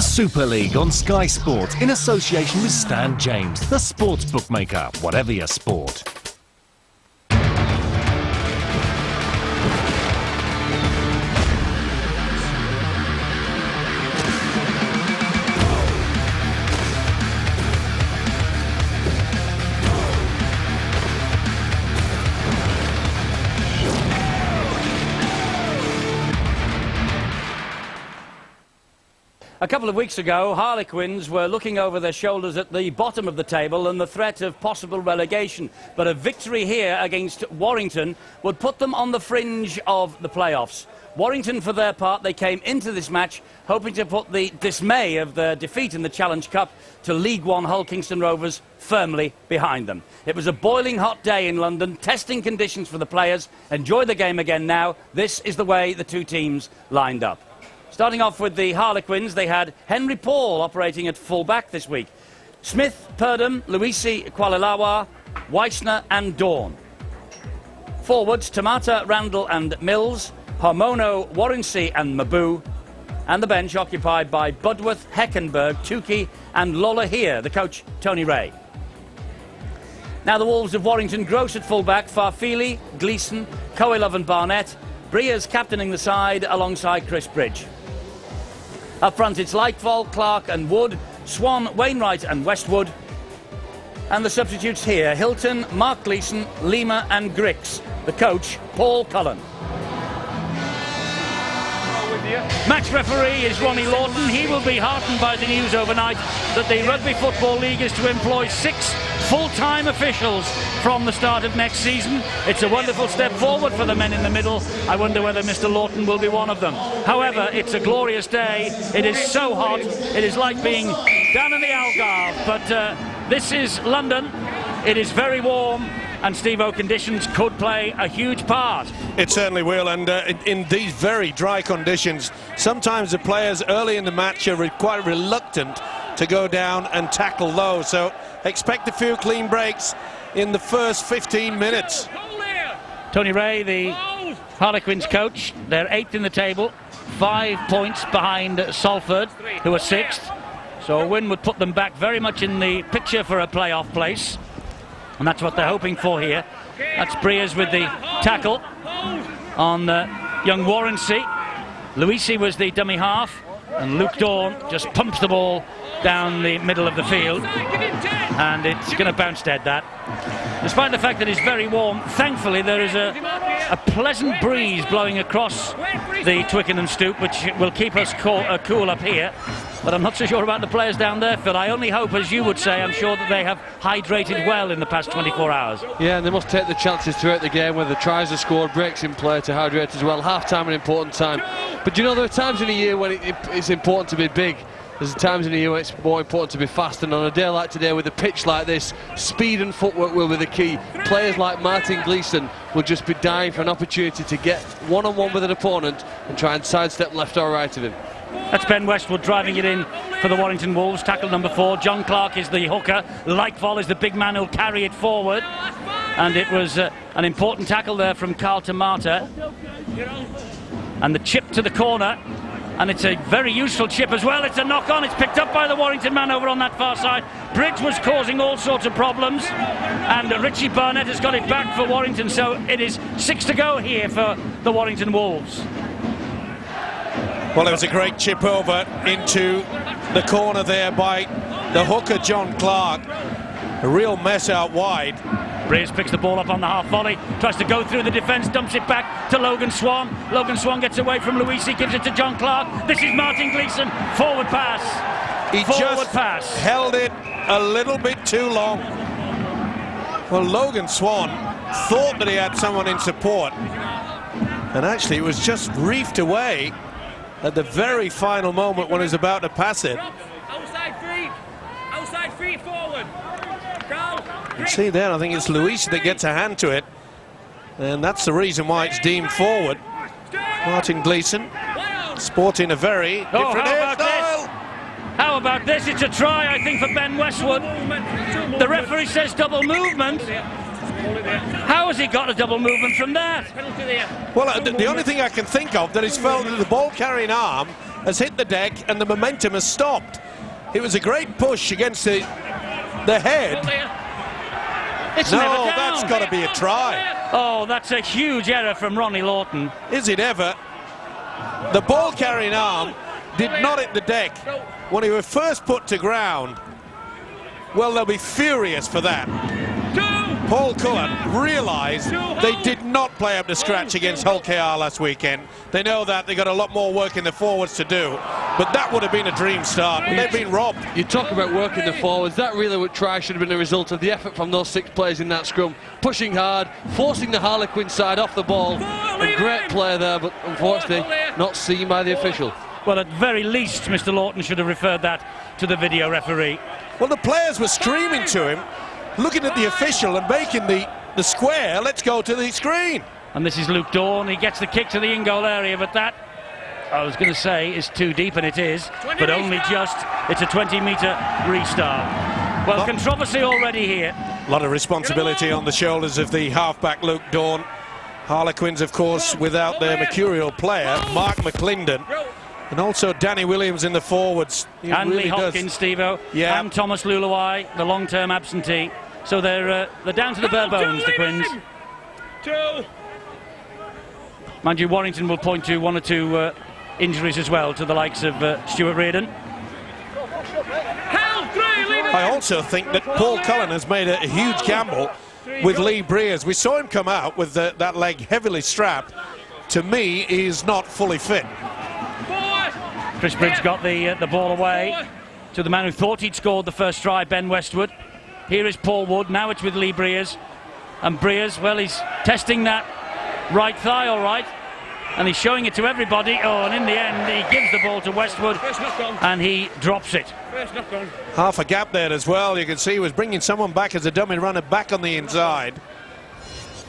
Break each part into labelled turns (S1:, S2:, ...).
S1: Super League on Sky Sport in association with Stan James, the sports bookmaker, whatever your sport.
S2: A couple of weeks ago, Harlequins were looking over their shoulders at the bottom of the table and the threat of possible relegation. But a victory here against Warrington would put them on the fringe of the playoffs. Warrington, for their part, they came into this match hoping to put the dismay of their defeat in the Challenge Cup to League One Hull Kingston Rovers firmly behind them. It was a boiling hot day in London, testing conditions for the players. Enjoy the game again now. This is the way the two teams lined up. Starting off with the Harlequins, they had Henry Paul operating at full-back this week. Smith, Purdham, Luisi, Kwalilawa, Weissner and Dawn. Forwards, Tamata, Randall and Mills, Harmono, Warrington and Mabu. And the bench occupied by Budworth, Heckenberg, Tukey and Lola here, the coach Tony Ray. Now the Wolves of Warrington, Gross at full-back, Farfili, Gleeson, Coelov and Barnett. Breers captaining the side alongside Chris Bridge. Up front it's Lightfall, Clark and Wood, Swan, Wainwright and Westwood. And the substitutes here, Hilton, Mark Gleeson, Lima and Grix. The coach, Paul Cullen. Match referee is Ronnie Lawton. He will be heartened by the news overnight that the Rugby Football League is to employ 6 full-time officials from the start of next season. It's a wonderful step forward for the men in the middle. I wonder whether Mr. Lawton will be one of them. However, it's a glorious day. It is so hot. It is like being down in the Algarve. But this is London. It is very warm. And Steve-O, conditions could play a huge part.
S3: It certainly will, and in these very dry conditions, sometimes the players early in the match are quite reluctant to go down and tackle low. So expect a few clean breaks in the first 15 minutes.
S2: Tony Ray, the Harlequins coach, they're 8th in the table, 5 points behind Salford, who are 6th. So a win would put them back very much in the picture for a playoff place. And that's what they're hoping for here. That's Breers with the tackle on young Warrington. Luisi was the dummy half, and Luke Dawn just pumps the ball down the middle of the field, and it's going to bounce dead, that. Despite the fact that it's very warm, thankfully there is a pleasant breeze blowing across the Twickenham stoop, which will keep us cool up here. But I'm not so sure about the players down there, Phil. I only hope, as you would say, I'm sure that they have hydrated well in the past 24 hours.
S4: Yeah, and they must take the chances throughout the game, whether tries are scored, breaks in play to hydrate as well. Half-time an important time. But you know, there are times in a year when it's important to be big. There's times in the year when it's more important to be fast, and on a day like today with a pitch like this, speed and footwork will be the key. Players like Martin Gleeson will just be dying for an opportunity to get one-on-one with an opponent and try and sidestep left or right of him.
S2: That's Ben Westwood driving it in for the Warrington Wolves. Tackle number 4. John Clark is the hooker. Lightfall is the big man who'll carry it forward. And it was an important tackle there from Carl Tamata. And the chip to the corner. And it's a very useful chip as well. It's a knock-on. It's picked up by the Warrington man over on that far side. Bridge was causing all sorts of problems. And Richie Barnett has got it back for Warrington. So it is 6 to go here for the Warrington Wolves.
S3: Well, it was a great chip over into the corner there by the hooker, John Clark. A real mess out wide.
S2: Breers picks the ball up on the half volley, tries to go through the defence, dumps it back to Logan Swan. Logan Swan gets away from Luisi, gives it to John Clark. This is Martin Gleeson. Forward pass.
S3: He just held it a little bit too long. Well, Logan Swan thought that he had someone in support, and actually it was just reefed away at the very final moment when he was about to pass it.
S5: Outside feet forward.
S3: You see there, I think it's Luisi that gets a hand to it, and that's the reason why it's deemed forward. Martin Gleeson sporting a very different hairstyle.
S2: How about this? It's a try, I think, for Ben Westwood. The referee says double movement. How has he got a double movement from that?
S3: Well, the only thing I can think of that is felt that the ball carrying arm has hit the deck and the momentum has stopped. It was a great push against the head.
S2: It's
S3: no,
S2: never down.
S3: That's got to be a try.
S2: Oh, that's a huge error from Ronnie Lawton.
S3: Is it ever? The ball carrying arm did not hit the deck when he was first put to ground. Well, they'll be furious for that. Paul Cullen realised they did not play up to scratch against Hull KR last weekend. They know that they've got a lot more work in the forwards to do, but that would have been a dream start. They've been robbed.
S4: You talk about working the forwards. That really would try should have been the result of the effort from those 6 players in that scrum, pushing hard, forcing the Harlequin side off the ball. A great play there, but unfortunately not seen by the official.
S2: Well, at very least, Mr. Lawton should have referred that to the video referee.
S3: Well, the players were screaming to him, looking at the official and making the square. Let's go to the screen.
S2: And this is Luke Dawn. He gets the kick to the in-goal area, but that, I was going to say, is too deep, and it is, but only just. It's a 20-metre restart. Well, controversy already here.
S3: A lot of responsibility on the shoulders of the halfback Luke Dawn. Harlequins, of course, without their mercurial player, Mark McClendon. And also Danny Williams in the forwards.
S2: And really Lee Hopkins, Steve-O.
S3: Yeah.
S2: And Thomas Luluai, the long-term absentee. So they're down to the bare bones, the Quins. Mind you, Warrington will point to 1 or 2 injuries as well, to the likes of Stuart Reardon.
S3: I also think that Paul Cullen has made a huge gamble with Lee Breers. We saw him come out with that leg heavily strapped. To me, he's not fully fit.
S2: Chris Briggs got the ball away to the man who thought he'd scored the first try, Ben Westwood. Here is Paul Wood. Now it's with Lee Breers. And Breers, well, he's testing that right thigh, all right. And he's showing it to everybody. Oh, and in the end, he gives the ball to Westwood. And he drops it.
S3: Half a gap there as well. You can see he was bringing someone back as a dummy runner back on the inside.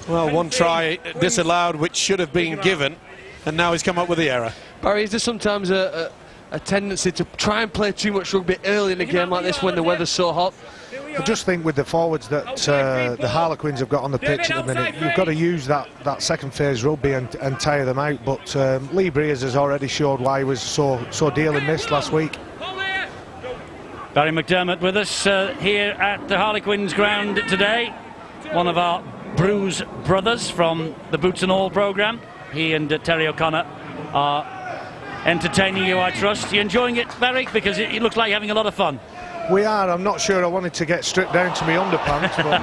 S3: Well, 1 try disallowed, which should have been given. And now he's come up with the error.
S4: Barry, is there sometimes a tendency to try and play too much rugby early in a game like this when the weather's so hot?
S5: I just think with the forwards that the Harlequins have got on the pitch at the minute, you've got to use that second phase rugby and tire them out. But Lee Breers has already showed why he was so dearly missed last week.
S2: Barry McDermott with us here at the Harlequins ground today. One of our Bruce brothers from the Boots and All programme. He and Terry O'Connor are entertaining you, I trust. You enjoying it, Barry? Because it looks like you're having a lot of fun.
S5: We are. I'm not sure I wanted to get stripped down to my underpants. But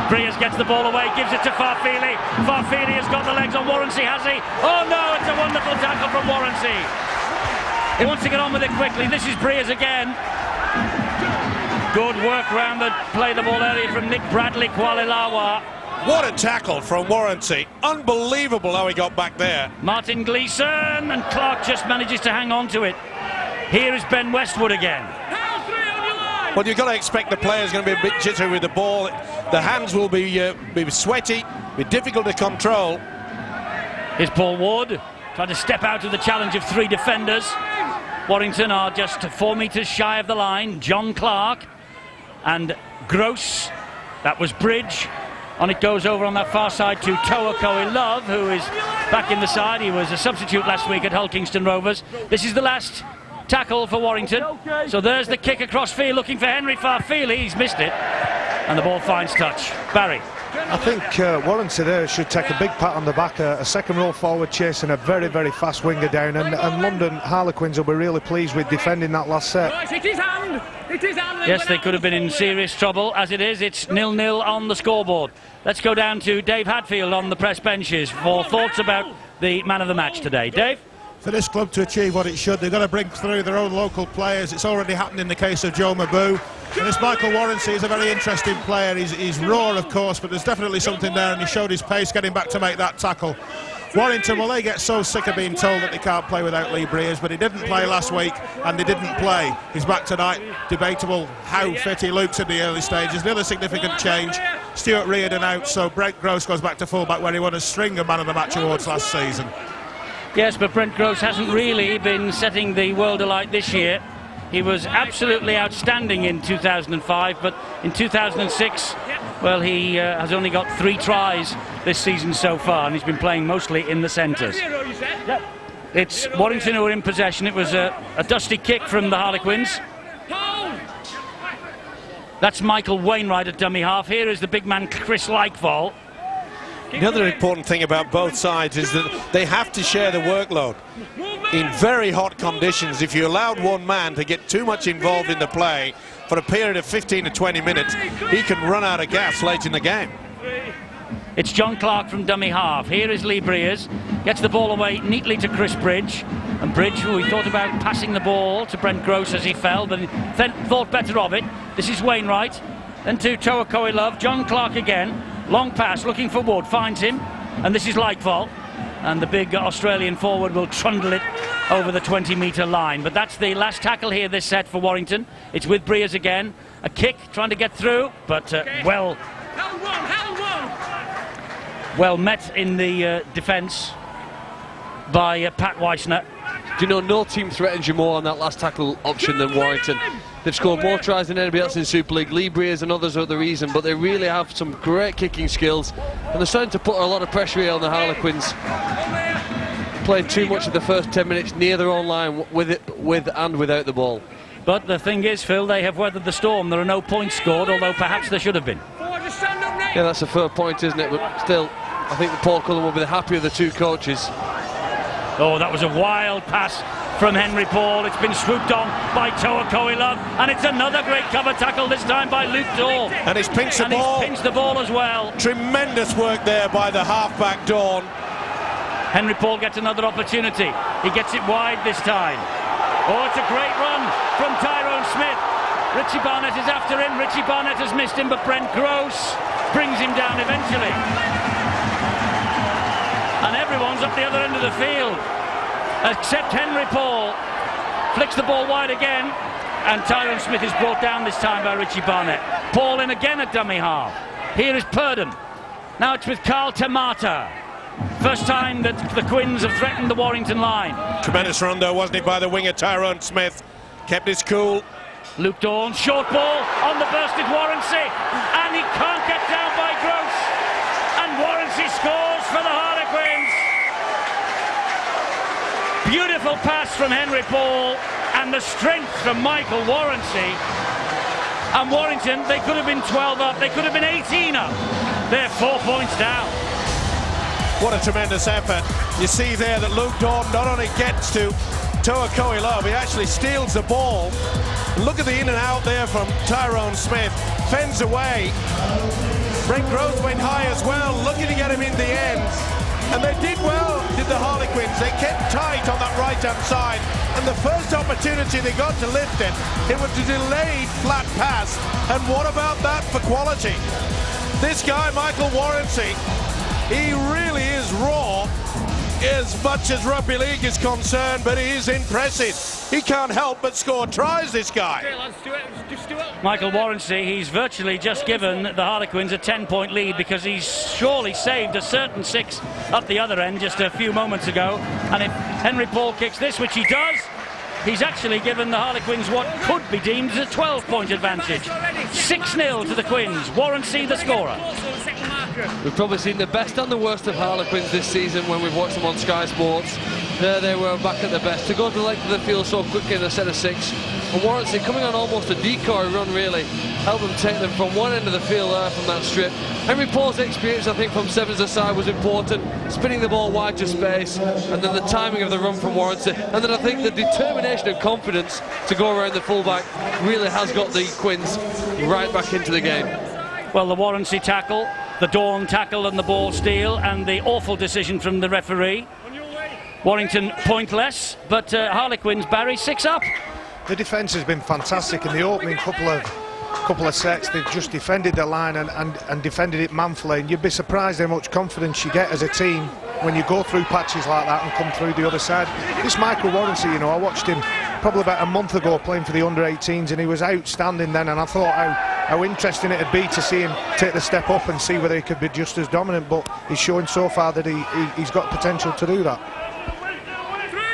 S2: Breers gets the ball away, gives it to Farfili. Farfili has got the legs on Warrancy, has he? Oh no, it's a wonderful tackle from Warrancy. He wants to get on with it quickly. This is Breers again. Good work round the play the ball area from Nick Bradley, Kwalilawa.
S3: What a tackle from Warranty. Unbelievable how he got back there.
S2: Martin Gleeson, and Clark just manages to hang on to it. Here is Ben Westwood again.
S3: Well, you've got to expect the player's going to be a bit jittery with the ball. The hands will be sweaty, be difficult to control.
S2: Here's Paul Ward trying to step out of the challenge of 3 defenders. Warrington are just 4 metres shy of the line. John Clark and Gross. That was Bridge. On it goes over on that far side to Toa Koe Love, who is back in the side. He was a substitute last week at Hull Kingston Rovers. This is the last tackle for Warrington. So there's the kick across field looking for Henry Farfili. He's missed it. And the ball finds touch. Barry.
S5: I think Warrington there should take a big pat on the back. A second row forward chasing a very, very fast winger down. And London Harlequins will be really pleased with defending that last set.
S2: Yes, they could have been in serious trouble. As it is, it's 0-0 on the scoreboard. Let's go down to Dave Hadfield on the press benches for thoughts about the man of the match today. Dave?
S6: For this club to achieve what it should, they've got to bring through their own local players. It's already happened in the case of Joe Mabou. And this Michael Warranty is a very interesting player. He's raw, of course, but there's definitely something there, and he showed his pace getting back to make that tackle. Warrington, well, they get so sick of being told that they can't play without Lee Breers, but he didn't play last week, and they didn't play. He's back tonight. Debatable how fit he looks in the early stages. The other significant change, Stuart Reardon out, so Brent Gross goes back to fullback, where he won a string of Man of the Match awards last season.
S2: Yes, but Brent Gross hasn't really been setting the world alight this year. He was absolutely outstanding in 2005, but in 2006, well, he has only got 3 tries this season so far, and he's been playing mostly in the centres. It's Warrington who are in possession. It was a dusty kick from the Harlequins. That's Michael Wainwright at dummy half. Here is the big man Chris Likevall.
S3: The other important thing about both sides is that they have to share the workload. In very hot conditions, if you allowed one man to get too much involved in the play for a period of 15 to 20 minutes, he can run out of gas late in the game.
S2: It's John Clark from dummy half. Here is Lee Breers. Gets the ball away neatly to Chris Bridge. And Bridge, who he thought about passing the ball to Brent Gross as he fell, but then thought better of it. This is Wainwright. Then to Toa Koilov. John Clark again. Long pass, looking for Wood, finds him, and this is Likevall, and the big Australian forward will trundle it over the 20-metre line. But that's the last tackle here this set for Warrington. It's with Breers again, a kick, trying to get through, but well met in the defence by Pat Weissner.
S4: Do you know, no team threatens you more on that last tackle option than Warrington. They've scored more tries than anybody else in Super League. Lee Breers and others are the reason, but they really have some great kicking skills, and they're starting to put a lot of pressure here on the Harlequins. Playing too much of the first 10 minutes near their own line with and without the ball.
S2: But the thing is, Phil, they have weathered the storm. There are no points scored, although perhaps there should have been.
S4: Yeah, that's a fair point, isn't it? But still, I think Paul Cullen will be the happier of the two coaches.
S2: Oh, that was a wild pass from Henry Paul. It's been swooped on by Toa Koilov, and it's another great cover tackle, this time by Luke Dawn.
S3: And he's pinched the ball.
S2: He's pinched the ball as well.
S3: Tremendous work there by the halfback Dawn.
S2: Henry Paul gets another opportunity. He gets it wide this time. Oh, it's a great run from Tyrone Smith. Richie Barnett is after him. Richie Barnett has missed him, but Brent Gross brings him down eventually. And everyone's up the other end of the field, except Henry Paul. Flicks the ball wide again, and Tyrone Smith is brought down this time by Richie Barnett. Paul in again at dummy half. Here is Purdom. Now it's with Carl Tamata. First time that the Quins have threatened the Warrington line.
S3: Tremendous run though, wasn't it, by the winger Tyrone Smith. Kept his cool.
S2: Luke Dawn, short ball on the bursted Warrancy, and he can't get down by Gross. And Warrancy scores for the Harlequins. Beautiful pass from Henry Paul, and the strength from Michael Warrancy. And Warrington, they could have been 12 up, they could have been 18 up. They're 4 points down.
S3: What a tremendous effort. You see there that Luke Dawn not only gets to Toa Koilov, he actually steals the ball. Look at the in and out there from Tyrone Smith. Fends away. Brent Gross went high as well, looking to get him in the end. And they did well, did the Harlequins. They kept tight on that right-hand side. And the first opportunity they got to lift it, it was a delayed flat pass. And what about that for quality? This guy, Michael Warrancy, he really is raw as much as rugby league is concerned, but he is impressive. He can't help but score tries, this guy.
S2: Michael Warrancy, he's virtually just given the Harlequins a 10-point lead, because he's surely saved a certain 6 up the other end just a few moments ago. And if Henry Paul kicks this, which he does, he's actually given the Harlequins what could be deemed as a 12-point advantage. 6-0 to the Quins. Warrancy the scorer.
S4: We've probably seen the best and the worst of Harlequins this season when we've watched them on Sky Sports. There they were back at their best. To go to the length of the field so quickly in a set of 6. And Warrancy coming on almost a decoy run, really. Helped them take them from one end of the field there from that strip. Henry Paul's experience, I think, from sevens aside was important. Spinning the ball wide to space, and then the timing of the run from Warrancy. And then I think the determination and confidence to go around the fullback really has got the Quins right back into the game.
S2: Well, the Warrancy tackle, the Dawn tackle and the ball steal, and the awful decision from the referee. Warrington pointless, but Harlequins, Barry, 6 up.
S5: The defence has been fantastic in the opening couple of sets. They've just defended their line and defended it manfully, and you'd be surprised how much confidence you get as a team when you go through patches like that and come through the other side. This Michael Warrancy, you know, I watched him probably about a month ago playing for the under-18s, and he was outstanding then, and I thought how interesting it'd be to see him take the step up and see whether he could be just as dominant, but he's showing so far that he's got potential to do that.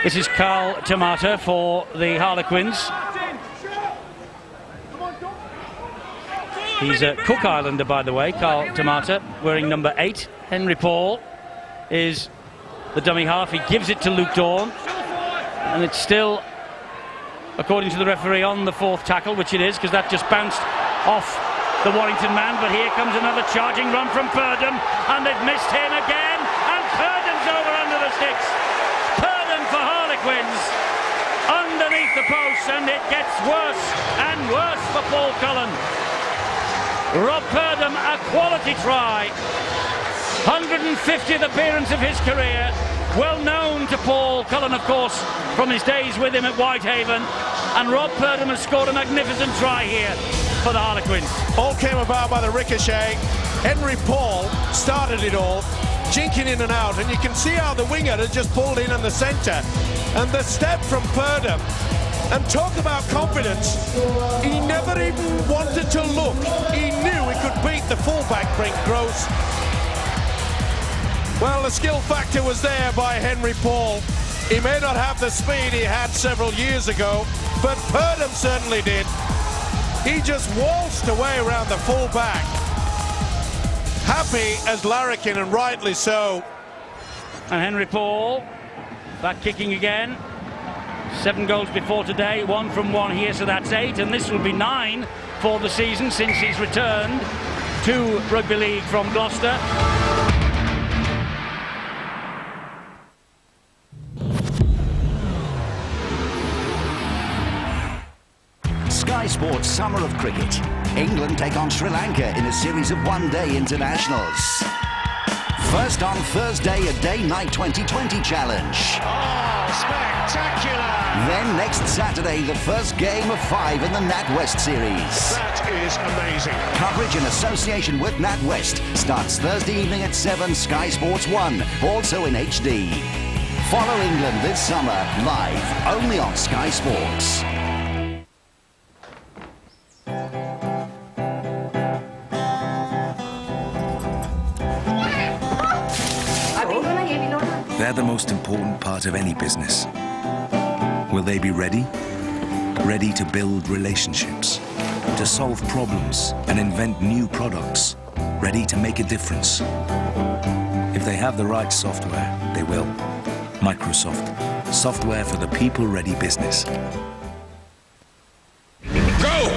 S2: This is Carl Tamata for the Harlequins. He's a Cook Islander, by the way, Carl Tamata, wearing number 8. Henry Paul is the dummy half. He gives it to Luke Dawn, and it's still, according to the referee, on the fourth tackle, which it is, because that just bounced off the Warrington man. But here comes another charging run from Purdham, and they've missed him again, and Purdham's over under the sticks. Purdham for Harlequins, underneath the post, and it gets worse and worse for Paul Cullen. Rob Purdham, a quality try, 150th appearance of his career, well known to Paul Cullen, of course, from his days with him at Whitehaven, and Rob Purdham has scored a magnificent try here for the Harlequins.
S3: All came about by the ricochet. Henry Paul started it all, jinking in and out, and you can see how the winger had just pulled in the centre, and the step from Purdham. And talk about confidence, he never even wanted to look. He knew he could beat the fullback, Brent Gross. Well, the skill factor was there by Henry Paul. He may not have the speed he had several years ago, but Purdham certainly did. He just waltzed away around the fullback. Happy as larrikin, and rightly so.
S2: And Henry Paul, back kicking again. 7 goals before today, 1 from 1 here, so that's 8, and this will be 9 for the season since he's returned to rugby league from Gloucester.
S7: Sky Sports Summer of Cricket. England take on Sri Lanka in a series of one-day internationals. First on Thursday, a day-night 2020 challenge.
S3: Oh, spectacular!
S7: Then next Saturday, the first game of 5 in the NatWest series.
S3: That is amazing.
S7: Coverage in association with NatWest starts Thursday evening at 7, Sky Sports 1, also in HD. Follow England this summer, live, only on Sky Sports.
S8: They're the most important part of any business. Will they be ready? Ready to build relationships, to solve problems and invent new products, ready to make a difference. If they have the right software, they will. Microsoft, software for the people-ready business.
S9: Go!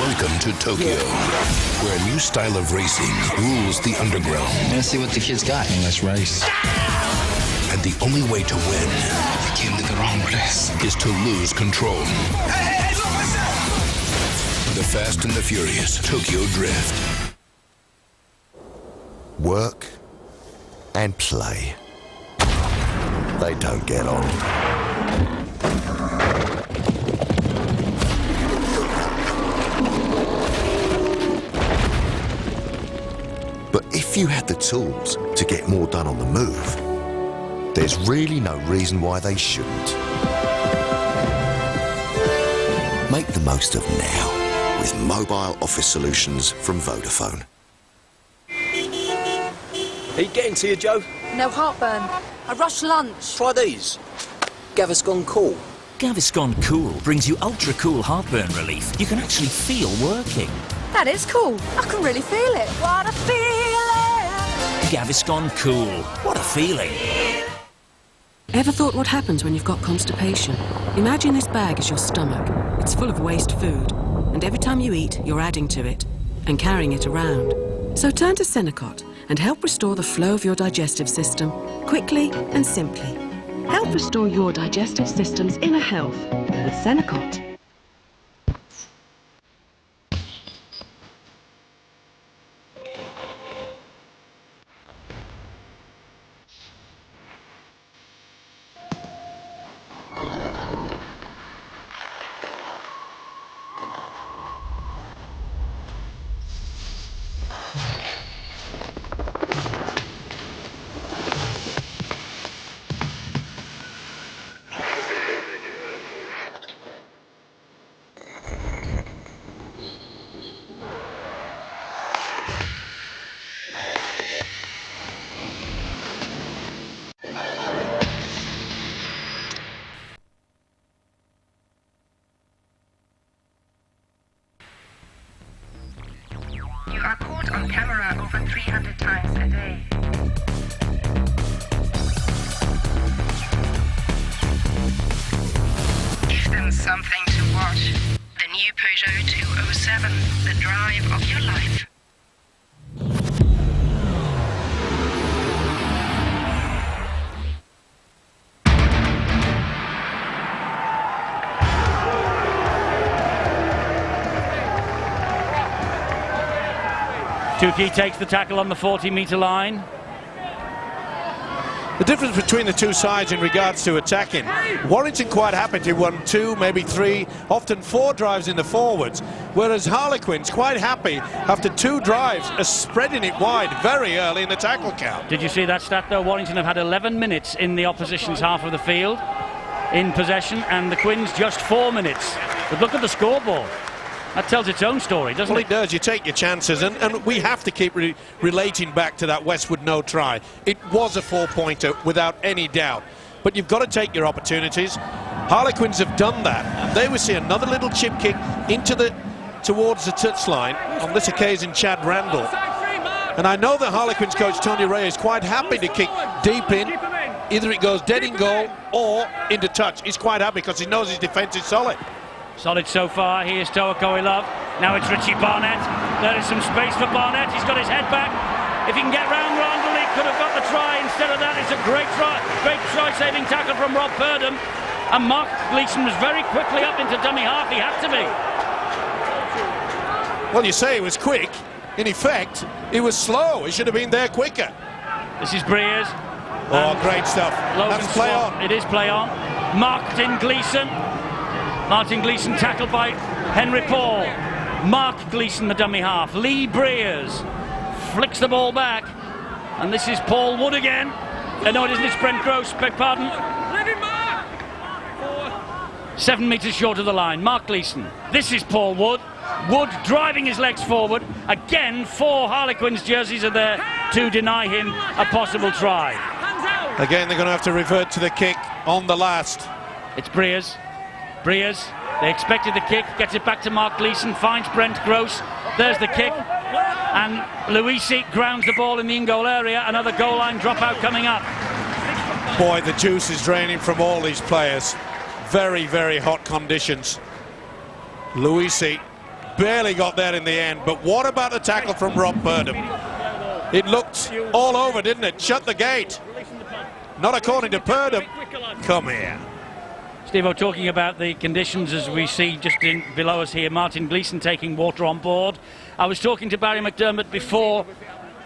S9: Welcome to Tokyo, where a new style of racing rules the underground.
S10: Let's see what the kids got in this race.
S9: And the only way to win
S10: Came to the wrong place.
S9: is to lose control. The Fast and the Furious Tokyo Drift.
S11: Work and play. They don't get on. But if you had the tools to get more done on the move, there's really no reason why they shouldn't. Make the most of now with mobile office solutions from Vodafone.
S12: Are you getting to you, Joe?
S13: No heartburn. I rushed lunch.
S12: Try these. Gaviscon Cool.
S14: Gaviscon Cool brings you ultra-cool heartburn relief you can actually feel working.
S13: That is cool. I can really feel it. What a feeling!
S14: Gaviscon Cool. What a feeling.
S15: Ever thought what happens when you've got constipation? Imagine this bag as your stomach. It's full of waste food, and every time you eat, you're adding to it and carrying it around. So turn to Senecot and help restore the flow of your digestive system quickly and simply. Help restore your digestive system's inner health with Senecot.
S16: You are caught on camera over 300 times a day. Peugeot 207, the drive of your life.
S2: Tukey takes the tackle on the 40-metre line.
S3: The difference between the two sides in regards to attacking, Warrington quite happy to won 2, maybe 3, often 4 drives in the forwards, whereas Harlequins quite happy after 2 drives are spreading it wide very early in the tackle count.
S2: Did you see that stat though? Warrington have had 11 minutes in the opposition's half of the field in possession, and the Quins just 4 minutes. But look at the scoreboard. That tells its own story, doesn't it?
S3: Well, it does. You take your chances, and we have to keep relating back to that Westwood no try. It was a 4-pointer without any doubt, but you've got to take your opportunities. Harlequins have done that. They will see another little chip kick towards the touchline. On this occasion, Chad Randall. And I know the Harlequins coach Tony Ray is quite happy to kick deep in. Either it goes dead in goal or into touch. He's quite happy because he knows his defence is solid.
S2: Solid so far. Here's Toakoe Love. Now it's Richie Barnett. There is some space for Barnett. He's got his head back. If he can get round Randall, he could have got the try. Instead of that, it's a great try-saving tackle from Rob Purdom. And Mark Gleeson was very quickly up into dummy half. He had to be.
S3: Well, you say it was quick. In effect, it was slow. It should have been there quicker.
S2: This is Breers.
S3: Oh, great stuff. That's play on.
S2: It is play on. Martin Gleeson. Martin Gleeson tackled by Henry Paul. Mark Gleeson, the dummy half. Lee Breers flicks the ball back. And this is Paul Wood again. No, it isn't. It's Brent Gross. Beg pardon. 7 metres short of the line. Mark Gleeson. This is Paul Wood. Wood driving his legs forward. Again, 4 Harlequins jerseys are there to deny him a possible try.
S3: Again, they're going to have to revert to the kick on the last.
S2: It's Breers. Breers, they expected the kick, gets it back to Mark Gleeson, finds Brent Gross. There's the kick. And Luisi grounds the ball in the in-goal area. Another goal line dropout coming up.
S3: Boy, the juice is draining from all these players. Very, very hot conditions. Luisi barely got there in the end, but what about the tackle from Rob Purdom? It looked all over, didn't it? Shut the gate. Not according to Purdom. Come here.
S2: Steve-O, talking about the conditions as we see just below us here, Martin Gleeson taking water on board. I was talking to Barry McDermott before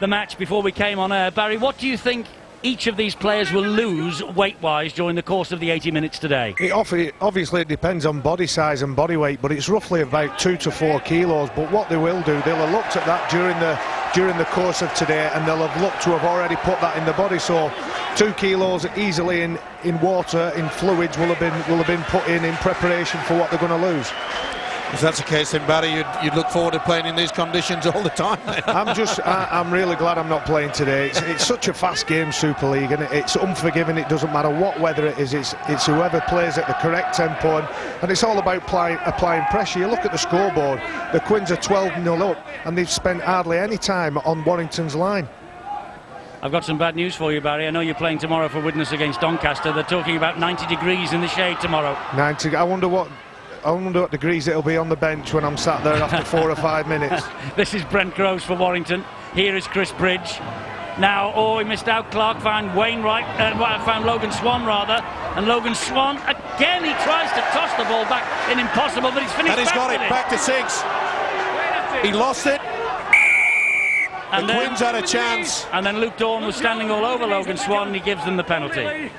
S2: the match, before we came on air. Barry, what do you think each of these players will lose weight-wise during the course of the 80 minutes today?
S5: Obviously it depends on body size and body weight, but it's roughly about 2 to 4 kilos. But what they will do, they'll have looked at that during the course of today, and they'll have looked to have already put that in the body. So 2 kilos easily in water, in fluids, will have been put in preparation for what they're going to lose.
S3: If that's the case, then Barry, you'd look forward to playing in these conditions all the time.
S5: I'm really glad I'm not playing today. It's such a fast game, Super League, and it's unforgiving. It doesn't matter what weather it is. It's whoever plays at the correct tempo, and it's all about applying pressure. You look at the scoreboard. The Quins are 12-0 up, and they've spent hardly any time on Warrington's line.
S2: I've got some bad news for you, Barry. I know you're playing tomorrow for Widnes against Doncaster. They're talking about 90 degrees in the shade tomorrow. 90. I wonder what
S5: degrees it'll be on the bench when I'm sat there after 4 or 5 minutes.
S2: This is Brent Groves for Warrington. Here is Chris Bridge. Now, he missed out. Clark found found Logan Swan rather, and Logan Swan again. He tries to toss the ball back, impossible, but he's finished.
S3: And he's got it back to 6. He lost it. And the Quins had a chance.
S2: And then Luke Dawn was standing all over Logan Swan, and he gives them the penalty.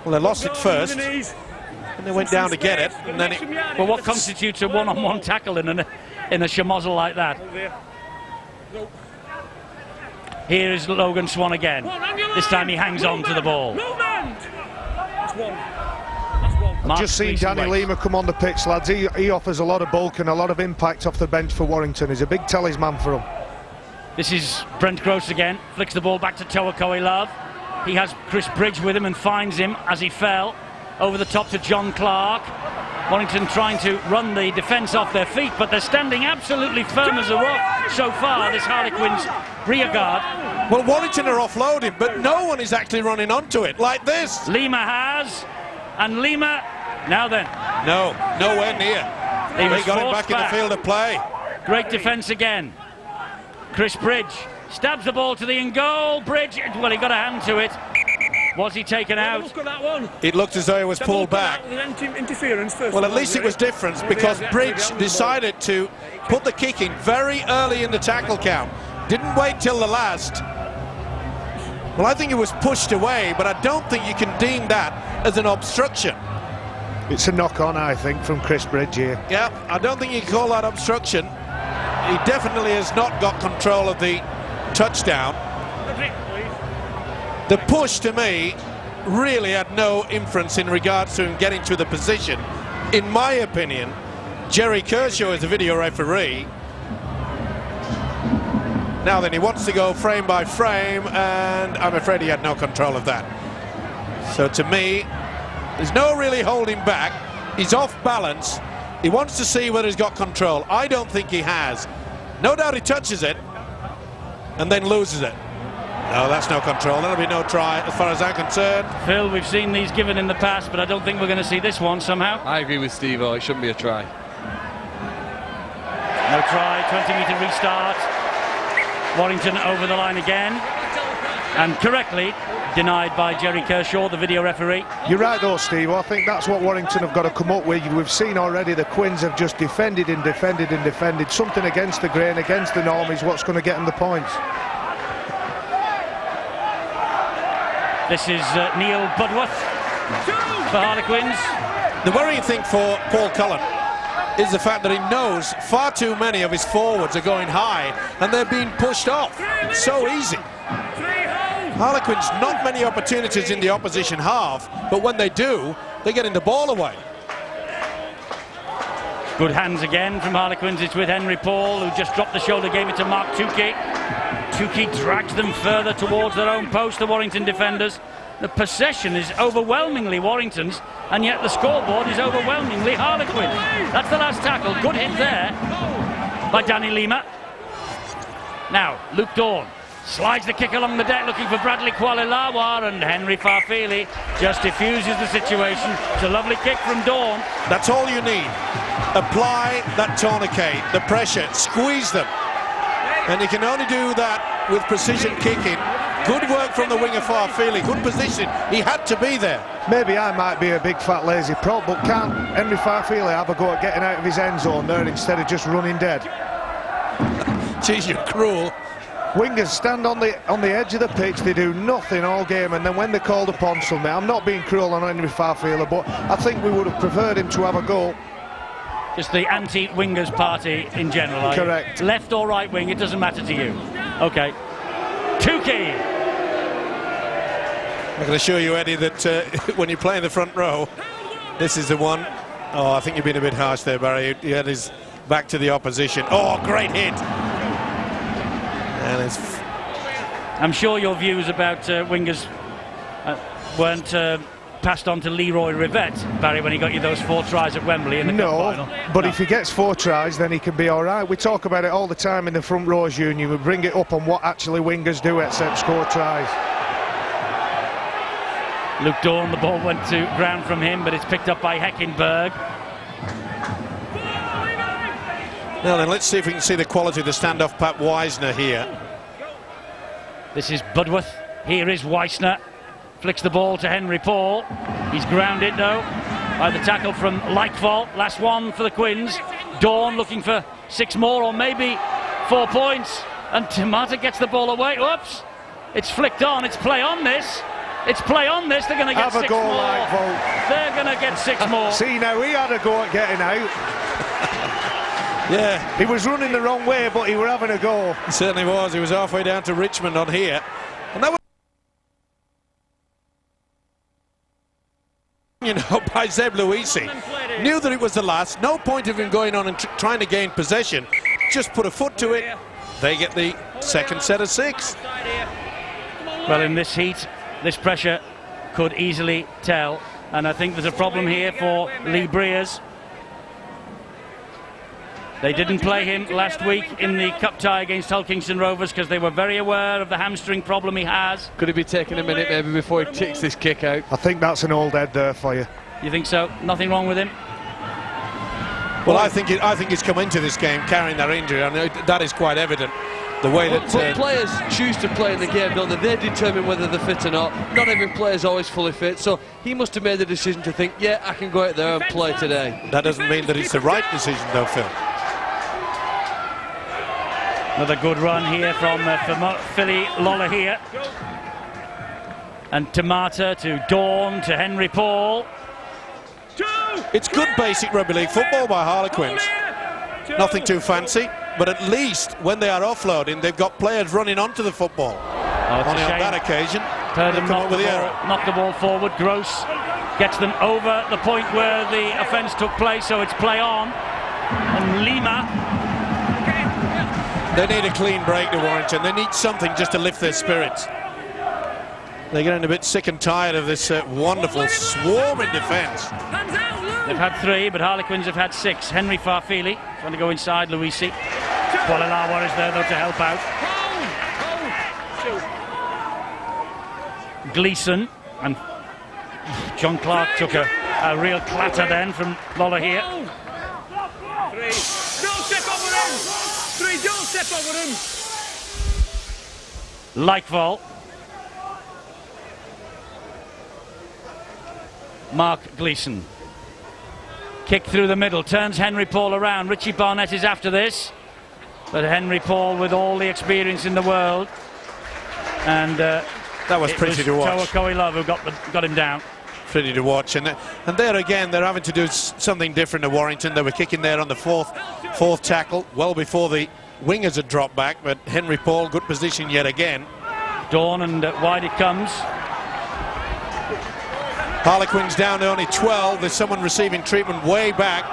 S3: Well, they lost it first. And they went down to get it, and then
S2: well, what constitutes a one-on-one tackle in a schmozzle like that? Here is Logan Swan again. This time he hangs on to the ball.
S5: I've just seen Danny Lima come on the pitch, lads. He offers a lot of bulk and a lot of impact off the bench for Warrington. He's a big talisman for them.
S2: This is Brent Gross again. Flicks the ball back to Toakoe Love. He has Chris Bridge with him and finds him as he fell. Over the top to John Clark. Warrington trying to run the defence off their feet, but they're standing absolutely firm as a rock so far, this Harlequins rear guard.
S3: Well, Warrington are offloading, but no one is actually running onto it like this.
S2: Lima has, and Lima, now then.
S3: No, nowhere near.
S2: He was
S3: got him
S2: forced
S3: back in the field of play.
S2: Great defence again. Chris Bridge stabs the ball to the in goal. Bridge, well, he got a hand to it. Was he taken out?
S17: Look at that one.
S3: It looked as though he was pulled back.
S17: Interference first.
S3: Well, at least it was different because Bridge decided to put the kick in very early in the tackle count. Didn't wait till the last. Well, I think it was pushed away, but I don't think you can deem that as an obstruction.
S5: It's a knock-on, I think, from Chris Bridge here.
S3: Yeah, I don't think you can call that obstruction. He definitely has not got control of the touchdown. The push, to me, really had no inference in regards to him getting to the position. In my opinion, Jerry Kershaw is the video referee. Now then, he wants to go frame by frame, and I'm afraid he had no control of that. So to me, there's no really holding back. He's off balance. He wants to see whether he's got control. I don't think he has. No doubt he touches it and then loses it. No, that's no control. That'll be no try as far as I'm concerned.
S2: Phil, we've seen these given in the past, but I don't think we're going to see this one somehow.
S4: I agree with Steve-O. It shouldn't be a try.
S2: No try. 20-metre restart. Warrington over the line again, and correctly denied by Jerry Kershaw, the video referee.
S5: You're right though, Steve. I think that's what Warrington have got to come up with. We've seen already the Quins have just defended and defended and defended. Something against the grain, against the norm is what's going to get them the points.
S2: This is Neil Budworth for Harlequins.
S3: The worrying thing for Paul Cullen is the fact that he knows far too many of his forwards are going high and they're being pushed off. It's so easy. Harlequins, not many opportunities in the opposition half, but when they do, they're getting the ball away.
S2: Good hands again from Harlequins. It's with Henry Paul, who just dropped the shoulder, gave it to Mark Tukey. Tukey drags them further towards their own post, the Warrington defenders. The possession is overwhelmingly Warrington's, and yet the scoreboard is overwhelmingly Harlequins. That's the last tackle. Good hit there by Danny Lima. Now, Luke Dawn slides the kick along the deck looking for Bradley Kualelawa, and Henry Farfili just diffuses the situation. It's a lovely kick from Dawn.
S3: That's all you need. Apply that tourniquet, the pressure, squeeze them. And you can only do that with precision kicking. Good work from the winger Farfili, good position. He had to be there.
S5: Maybe I might be a big fat lazy prop, but can't Henry Farfili have a go at getting out of his end zone there instead of just running dead?
S3: Geez, you're cruel.
S5: Wingers stand on the edge of the pitch, they do nothing all game, and then when they're called upon something, I'm not being cruel on Henry Farfili, but I think we would have preferred him to have a go.
S2: Just the anti-wingers party in general.
S5: Correct.
S2: Left or right wing, it doesn't matter to you. Okay. Tukey.
S3: I can assure you, Eddie, that when you play in the front row, this is the one. Oh, I think you've been a bit harsh there, Barry. He had his back to the opposition. Oh, great hit. And it's...
S2: I'm sure your views about wingers weren't passed on to Leroy Rivette, Barry, when he got you those 4 tries at Wembley in the cup final.
S5: But if he gets 4 tries, then he can be all right. We talk about it all the time in the Front Rows Union. We bring it up on what actually wingers do except score tries.
S2: Luke Dawn, the ball went to ground from him, but it's picked up by Heckenberg.
S3: Now then, let's see if we can see the quality of the standoff Pat Weisner here.
S2: This is Budworth. Here is Weisner. Flicks the ball to Henry Paul. He's grounded, though, by the tackle from Lightfall. Last one for the Quins. Dawn looking for 6 more or maybe 4 points. And Tamata gets the ball away. Oops! It's flicked on. It's play on this. It's play on this. They're going to get 6 more. They're going to get 6 more.
S5: See, now he had a go at getting out.
S3: Yeah.
S5: He was running the wrong way, but he were having a go.
S3: He certainly was. He was halfway down to Richmond on here. And that was, you know, by Zeb Luisi. Knew that it was the last. No point of him going on and trying to gain possession. Just put a foot to it. They get the second set of 6.
S2: Well, in this heat, this pressure could easily tell. And I think there's a problem here for Lee Breers. They didn't play him last week in the cup tie against Hull Kingston Rovers because they were very aware of the hamstring problem he has.
S4: Could he be taking a minute maybe before he kicks this kick out?
S5: I think that's an old head there for you.
S2: You think so? Nothing wrong with him?
S3: Well, I think he's come into this game carrying that injury, and that is quite evident. The way that
S4: players choose to play in the game, don't they? They determine whether they're fit or not. Not every player is always fully fit, so he must have made the decision to think, yeah, I can go out there and play today.
S3: That doesn't mean that it's the right decision, though, Phil.
S2: Another good run here from Philly Lola here. And Tamata to Dawn to Henry Paul.
S3: It's good basic rugby league football by Harlequins. Nothing too fancy, but at least when they are offloading, they've got players running onto the football. Only on that occasion,
S2: Purdom knocked the ball forward. Gross gets them over the point where the offence took place, so it's play on. And Lima.
S3: They need a clean break to Warrington. They need something just to lift their spirits. They're getting a bit sick and tired of this wonderful swarming defence.
S2: They've had 3, but Harlequins have had 6. Henry Farfili trying to go inside. Luisi. Kualalawa is there, though, to help out. Gleeson. And John Clark took a real clatter then from Lola here.
S17: 3. Don't step over him. 3. Don't step over him.
S2: Likevall. Mark Gleeson. Kick through the middle, turns Henry Paul around. Richie Barnett is after this, but Henry Paul with all the experience in the world, and that
S3: was pretty to watch.
S2: Toa Koilov who got him down.
S3: Pretty to watch, and there again they're having to do something different to Warrington. They were kicking there on the fourth tackle, well before the wingers had dropped back, but Henry Paul, good position yet again.
S2: Dawn, and wide it comes.
S3: Harlequins down to only 12. There's someone receiving treatment way back.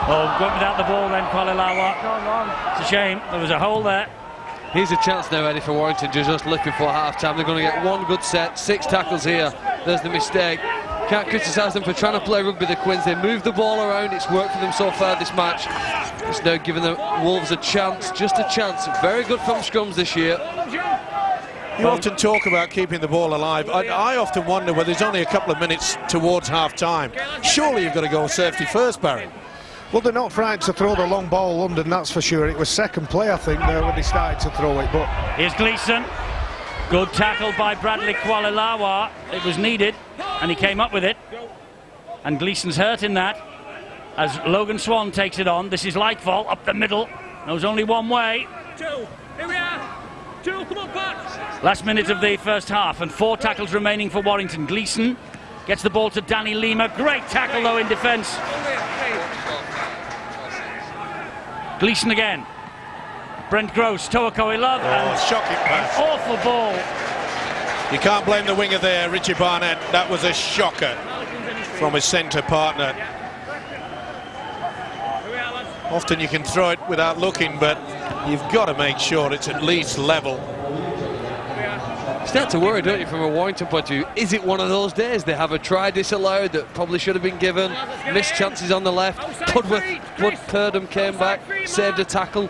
S2: Oh, got without the ball then, Kualalawa. It's a shame. There was a hole there.
S4: Here's a chance now, Eddie, for Warrington to just lift before half-time. They're going to get one good set, 6 tackles here. There's the mistake. Can't criticise them for trying to play rugby, the Quins. They move the ball around. It's worked for them so far this match. It's now giving the Wolves a chance, just a chance. Very good from scrums this year.
S3: You often talk about keeping the ball alive. I often wonder whether there's only a couple of minutes towards half-time. Surely you've got to go safety first, Barry.
S5: Well, they're not frightened to throw the long ball, London, that's for sure. It was second play, I think, there when they started to throw it. But
S2: here's Gleeson. Good tackle by Bradley Kualalawa. It was needed, and he came up with it. And Gleeson's hurt in that, as Logan Swan takes it on. This is Likevall up the middle. There's only one way.
S17: 2. Here we are. 2. Come on, Pat.
S2: Last minute of the first half, and 4 tackles remaining for Warrington. Gleeson gets the ball to Danny Lima. Great tackle, though, in defence. Gleeson again. Brent Gross, Toa Koilov, and
S3: shocking pass.
S2: An awful ball.
S3: You can't blame the winger there, Richie Barnett. That was a shocker from his centre partner. Often you can throw it without looking, but you've got to make sure it's at least level.
S4: Start to worry, don't you, from a Warrington point of view? Is it one of those days they have a try disallowed that probably should have been given? Missed chances on the left. Purdom came back, saved a tackle.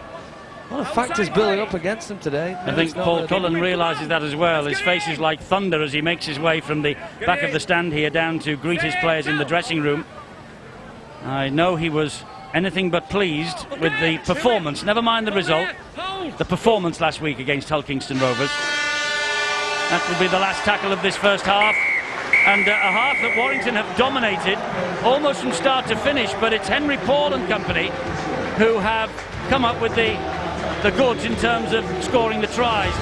S4: A lot of factors building up against them today.
S2: I think Paul Cullen realises that as well. His face is like thunder as he makes his way from the back of the stand here down to greet his players in the dressing room. I know he was anything but pleased with the performance. Never mind the result. The performance last week against Hull Kingston Rovers. That will be the last tackle of this first half, and a half that Warrington have dominated almost from start to finish, but it's Henry Paul and company who have come up with the goods in terms of scoring the tries.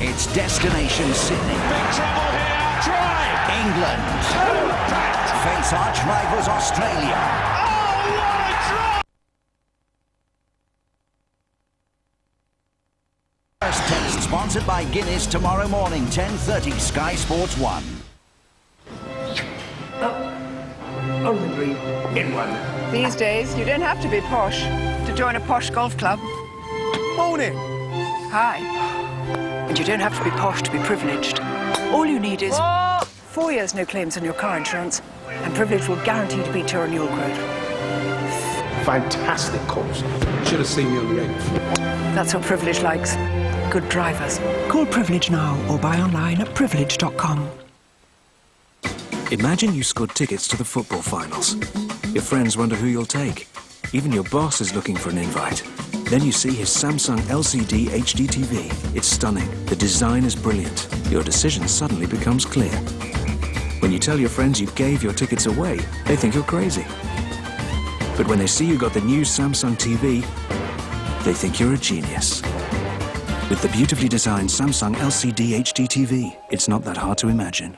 S7: It's Destination Sydney.
S17: Big trouble here. Try.
S7: England. Face arch rivals Australia. First test sponsored by Guinness tomorrow morning, 10:30, Sky Sports 1.
S18: Only in one.
S13: These days, you don't have to be posh to join a posh golf club.
S18: Morning.
S13: Hi. And you don't have to be posh to be privileged. All you need is 4 years no claims on your car insurance, and Privilege will guarantee to beat your renewal quote.
S18: Fantastic course. Should have seen you on the 8th.
S13: That's what Privilege likes. good drivers. Call Privilege now or buy online at privilege.com.
S8: Imagine you scored tickets to the football finals. Your friends wonder who you'll take. Even your boss is looking for an invite. Then you see his Samsung LCD HD TV. It's stunning. The design is brilliant. Your decision suddenly becomes clear. When you tell your friends you gave your tickets away, they think you're crazy. But when they see you got the new Samsung TV, they think you're a genius. With the beautifully designed Samsung LCD HD TV, it's not that hard to imagine.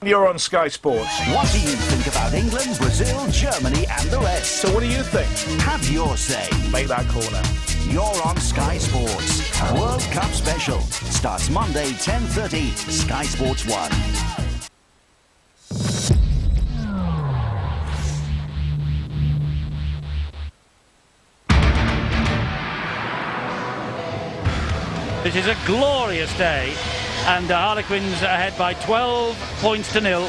S18: You're on Sky Sports.
S7: What do you think about England, Brazil, Germany and the rest?
S18: So what do you think?
S7: Have your say.
S18: Make that call now.
S7: You're on Sky Sports. World Cup Special. Starts Monday, 10:30, Sky Sports 1.
S2: This is a glorious day, and the Harlequins are ahead by 12 points to 0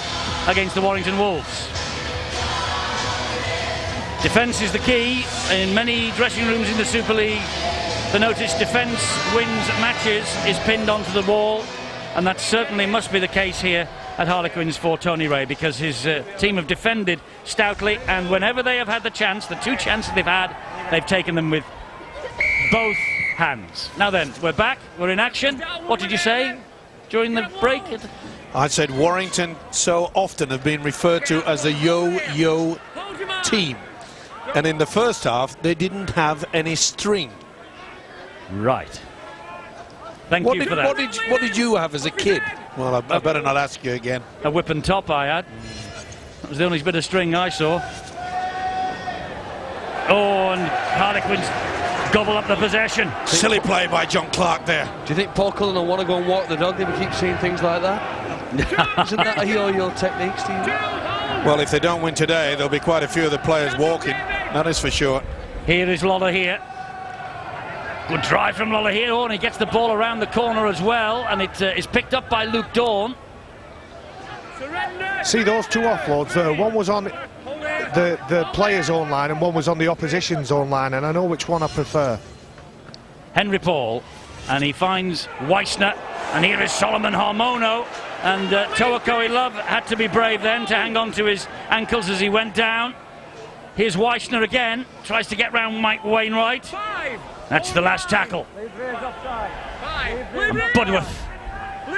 S2: against the Warrington Wolves. Defence is the key. In many dressing rooms in the Super League, the notice defence wins matches is pinned onto the wall, and that certainly must be the case here at Harlequins for Tony Ray, because his team have defended stoutly, and whenever they have had the chance, the two chances they've had, they've taken them with both hands. Now then, we're back, we're in action. What did you say during the break?
S3: I said Warrington so often have been referred to as a yo-yo team, and in the first half they didn't have any string.
S2: Right. Thank you for that.
S3: What did you have as a kid? Well, I better not ask you again.
S2: A whip and top I had. That was the only bit of string I saw. Oh, and Harlequins gobble up the possession.
S3: Silly play by John Clark there.
S4: Do you think Paul Cullen will want to go and walk the dog if we keep seeing things like that? Isn't that a yo-yo technique, Steve?
S3: Well, if they don't win today, there'll be quite a few of the players walking. That is for sure.
S2: Here is Lola here. Good drive from Lola here. Oh, and he gets the ball around the corner as well, and it is picked up by Luke Dawn.
S5: See those two offloads there? One was on the player's own line and one was on the opposition's own line, and I know which one I prefer.
S2: Henry Paul, and he finds Weissner, and here is Solomon Harmono, and Toakoi Love had to be brave then to hang on to his ankles as he went down. Here's Weissner again, tries to get round Mike Wainwright. That's the last tackle. And Budworth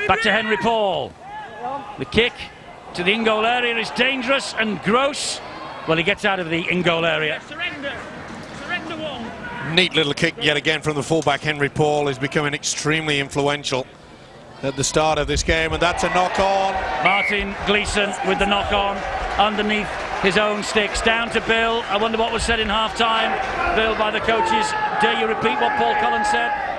S2: back to Henry Paul. The kick to the in-goal area is dangerous, and Gross, well, he gets out of the in-goal area.
S3: Neat little kick yet again from the fullback. Henry Paul is becoming extremely influential at the start of this game, and that's a knock-on.
S2: Martin Gleeson with the knock-on underneath his own sticks. Down to Bill. I wonder what was said in half-time. Bill, by the coaches. Dare you repeat what Paul Cullen said?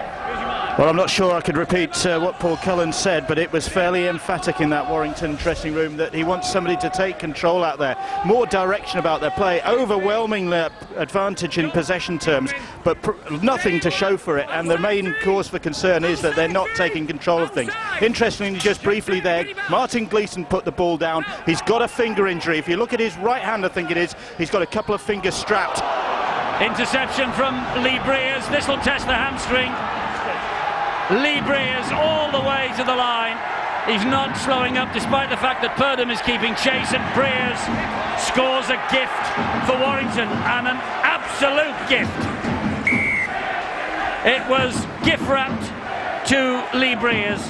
S19: Well, I'm not sure I could repeat what Paul Cullen said, but it was fairly emphatic in that Warrington dressing room that he wants somebody to take control out there, more direction about their play, overwhelming their advantage in possession terms, but nothing to show for it. And the main cause for concern is that they're not taking control of things. Interestingly, just briefly there, Martin Gleeson put the ball down. He's got a finger injury. If you look at his right hand, I think it is, he's got a couple of fingers strapped.
S2: Interception from Lee Breers. This will test the hamstring. Lee Breers all the way to the line. He's not slowing up despite the fact that Purdham is keeping chase, and Breers scores a gift for Warrington, and an absolute gift. It was gift wrapped to Lee Breers.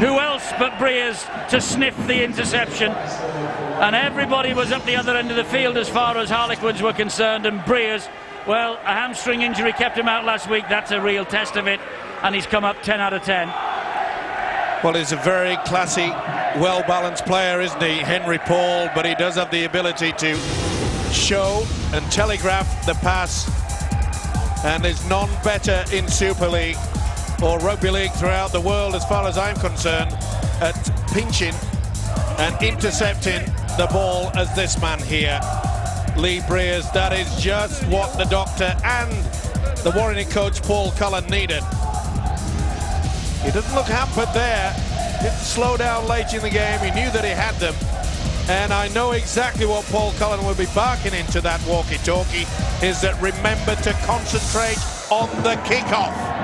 S2: Who else but Breers to sniff the interception? And everybody was up the other end of the field as far as Harlequins were concerned, and Breers, well, a hamstring injury kept him out last week. That's a real test of it. And he's come up 10 out of 10.
S3: Well, he's a very classy, well-balanced player, isn't he, Henry Paul? But he does have the ability to show and telegraph the pass, and there's none better in Super League or Rugby League throughout the world, as far as I'm concerned, at pinching and intercepting the ball as this man here, Lee Breers. That is just what the doctor and the Warrington coach Paul Cullen needed. He doesn't look hampered there. Didn't slow down late in the game. He knew that he had them. And I know exactly what Paul Cullen will be barking into that walkie-talkie, is that remember to concentrate on the kickoff.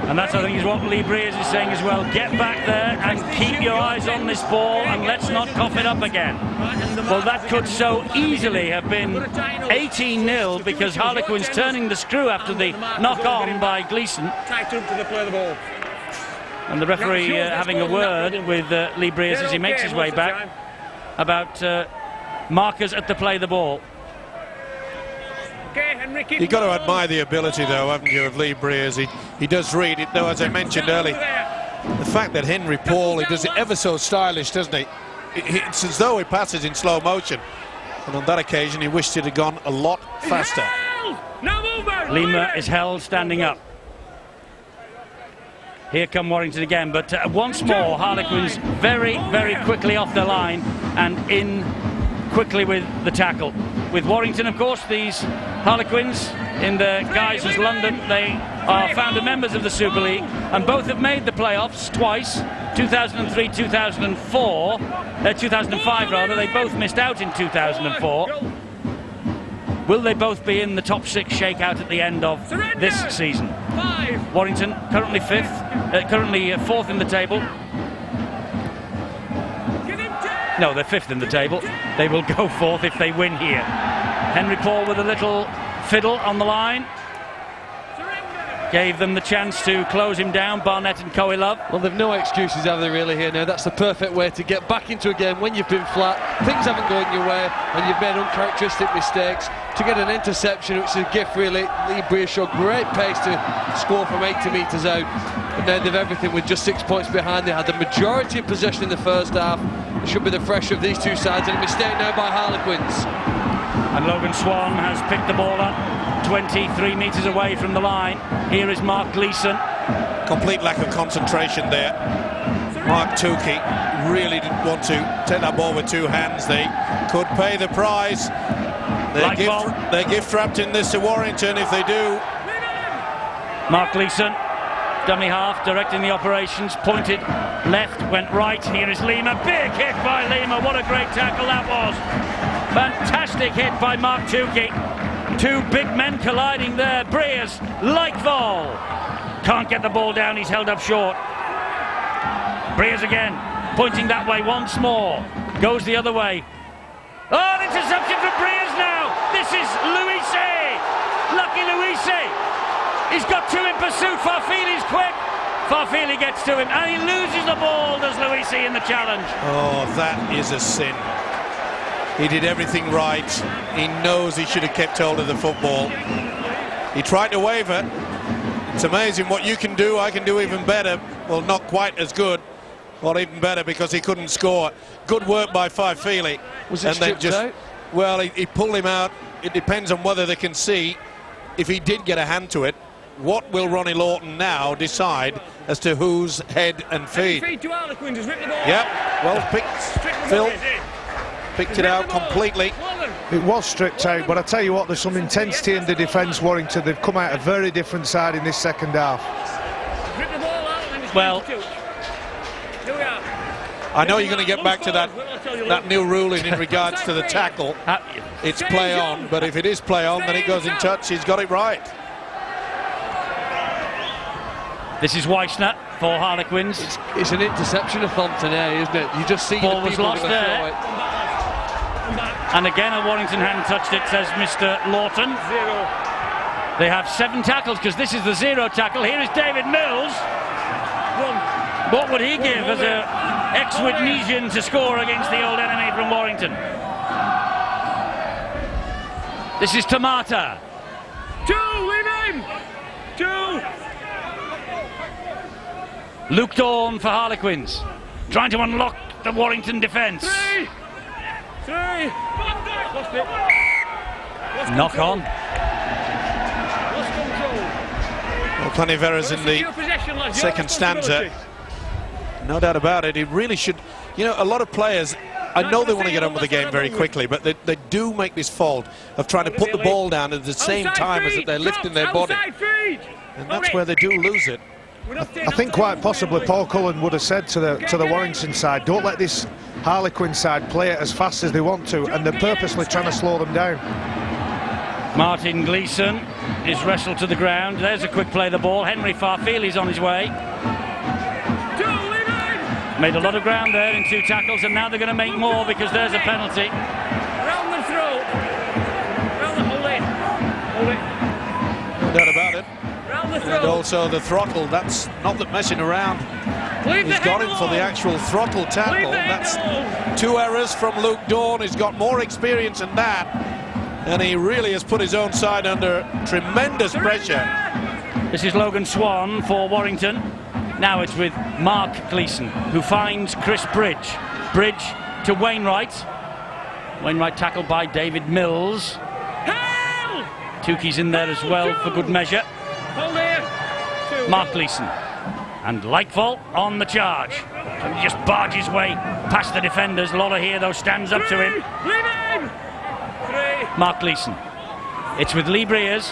S2: And that's, I think, is what Lee Breers is saying as well. Get back there and keep your eyes on this ball, and let's not cough it up again. Well, that could so easily have been 18-0 because Harlequins turning the screw after the knock-on by Gleeson. And the referee having a word with Lee Breers as he makes his way back about markers at the play the ball.
S3: You've got to admire the ability, though, haven't you, of Lee Breers. He does read it, though, as I mentioned earlier. The fact that Henry Paul, he does it ever so stylish, doesn't he? It's as though he passes in slow motion. And on that occasion, he wished it had gone a lot faster.
S2: Lima is held standing up. Here come Warrington again, but once more, Harlequins very, very quickly off the line and in quickly with the tackle. With Warrington, of course, these Harlequins in the guise as London, they are founder members of the Super League, and both have made the playoffs twice, 2003, 2004, 2005 rather. They both missed out in 2004. Will they both be in the top six shakeout at the end of this season? Warrington currently fourth in the table. No, they're fifth in the table. They will go fourth if they win here. Henry Paul with a little fiddle on the line. Gave them the chance to close him down, Barnett and Coe-Love.
S4: Well, they've no excuses, have they, really, here now? That's the perfect way to get back into a game when you've been flat, things haven't gone your way, and you've made uncharacteristic mistakes. To get an interception, which is a gift, really. Lee Breers showed great pace to score from 80 metres out. But now they've everything with just 6 points behind. They had the majority of possession in the first half. It should be the fresher of these two sides, and a mistake now by Harlequins.
S2: And Logan Swan has picked the ball up 23 metres away from the line. Here is Mark Gleeson.
S3: Complete lack of concentration there. Mark Tukey really didn't want to take that ball with two hands. They could pay the price. They're gift wrapped in this to Warrington if they do.
S2: Mark Gleeson, dummy half, directing the operations, pointed left, went right. Here is Lima. Big hit by Lima. What a great tackle that was. Fantastic hit by Mark Tukey. Two big men colliding there. Breers, like ball. Can't get the ball down. He's held up short. Breers again, pointing that way once more. Goes the other way. Oh, an interception from Breers now. This is Luisi. Lucky Luisi. He's got two in pursuit. Farfili's quick. Farfili gets to him and he loses the ball, does Luisi, in the challenge.
S3: Oh, that is a sin. He did everything right. He knows he should have kept hold of the football. He tried to waver. It's amazing what you can do. I can do even better. Well, not quite as good. Well, even better because he couldn't score. Good work by Farfili.
S4: Was it stripped out?
S3: Well, he pulled him out. It depends on whether they can see if he did get a hand to it. What will Ronnie Lawton now decide as to whose head and feet?
S17: Feed to Harlequins, has ripped the ball.
S3: Yep, well picked. Phil picked it out completely.
S5: It was stripped out, but I tell you what, there's some intensity in the defence, Warrington. They've come out a very different side in this second half.
S2: Well,
S3: I know you're going to get back to that new ruling in regards to the tackle. It's play on, but if it is play on, then it goes in touch. He's got it right.
S2: This is Weissner for Harlequins.
S4: It's an interception-a-thon today, isn't it? You just see
S2: ball
S4: the
S2: was lost there. And again, a Warrington hadn't touched it, says Mr. Lawton. They have 7 tackles because this is the 0 tackle. Here is David Mills. What would he give as an ex-Widnesian to score against the old enemy from Warrington? This is Tamata.
S17: 2, leave him! 2!
S2: Luke Dawn for Harlequins, trying to unlock the Warrington defence.
S17: 3! Lost it.
S2: Knock on.
S17: Lost control.
S3: Well, plenty of errors in the second stanza. No doubt about it. He really should. You know, a lot of players, I know they want to get on with the game very quickly, but they do make this fault of trying to put the ball down at the same time as that they're lifting their body. And that's where they do lose it.
S5: I think quite possibly Paul Cullen would have said to the Warrington side, don't let this Harlequin side play it as fast as they want to, and they're purposely trying to slow them down.
S2: Martin Gleeson is wrestled to the ground. There's a quick play of the ball. Henry Farfili's on his way. Made a lot of ground there in 2 tackles, and now they're going to make more because there's a penalty.
S17: Round the throat. Round the hold it.
S3: No doubt about it.
S17: Round the throat.
S3: And also the throttle. That's not that messing around. He's got him for the actual throttle tackle. That's 2 errors from Luke Dawn. He's got more experience than that, and he really has put his own side under tremendous pressure.
S2: This is Logan Swan for Warrington. Now it's with Mark Gleeson, who finds Chris Bridge. Bridge to Wainwright. Wainwright tackled by David Mills. Tukey's in there as well for good measure. Mark Gleeson. And Lightfall on the charge. So he just barges his way past the defenders. Lola here, though, stands up to him. Mark Gleeson. It's with Lee Breers.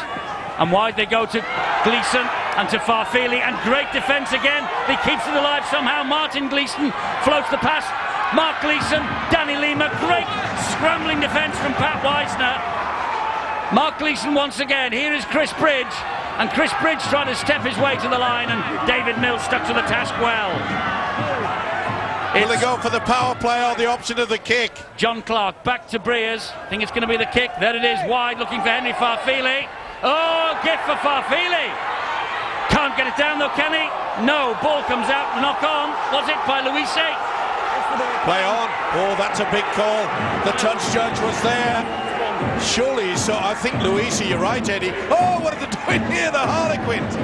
S2: And wide they go to Gleeson and to Farfili, and great defence again. He keeps it alive somehow. Martin Gleeson floats the pass. Mark Gleeson, Danny Lima, great scrambling defence from Pat Weissner. Mark Gleeson once again. Here is Chris Bridge, and Chris Bridge trying to step his way to the line, and David Mills stuck to the task well.
S3: Will they go for the power play or the option of the kick?
S2: John Clark back to Breers. I think it's going to be the kick. There it is, wide, looking for Henry Farfili. Oh, gift for Farfili. Can't get it down though, can he? No, ball comes out, knock on. Was it by Luisi?
S3: Play on. Oh, that's a big call. The touch judge was there. Surely, so I think Luisi, you're right, Eddie. Oh, what are they doing here, the Harlequins?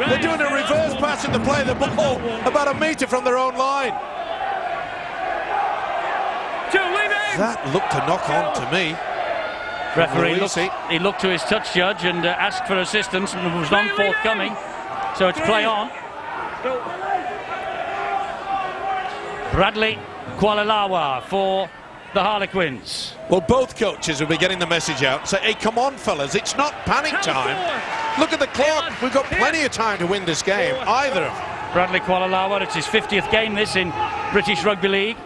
S3: They're doing a reverse pass in the play of the ball about a metre from their own line. That looked to knock on to me.
S2: Referee he looked to his touch judge and asked for assistance, and it was none forthcoming. So it's play on. Bradley Kualalawa for the Harlequins.
S3: Well, both coaches will be getting the message out. Say, hey, come on, fellas, it's not panic time. Look at the clock. We've got plenty of time to win this game, either of them.
S2: Bradley Kualalawa, it's his 50th game this in British Rugby League.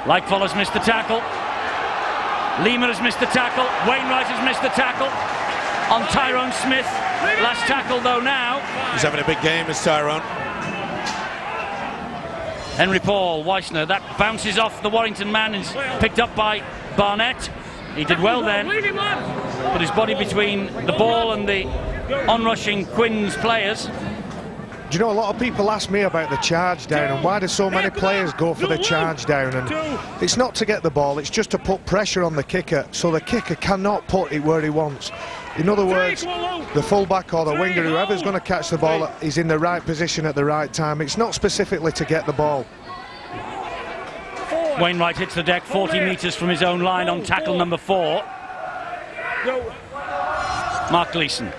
S2: Lightfall has missed the tackle. Lima has missed the tackle. Wainwright has missed the tackle on Tyrone Smith. Last tackle though now.
S3: He's having a big game, is Tyrone.
S2: Henry Paul, Weissner, that bounces off the Warrington man, is picked up by Barnett. He did well then. Put his body between the ball and the onrushing Quins players.
S5: Do you know, a lot of people ask me about the charge down and why do so many players go for the charge down, and it's not to get the ball, it's just to put pressure on the kicker so the kicker cannot put it where he wants. In other words, the fullback or the winger, whoever's going to catch the ball, is in the right position at the right time. It's not specifically to get the ball.
S2: Wainwright hits the deck 40 metres from his own line on tackle number 4. Mark Gleeson.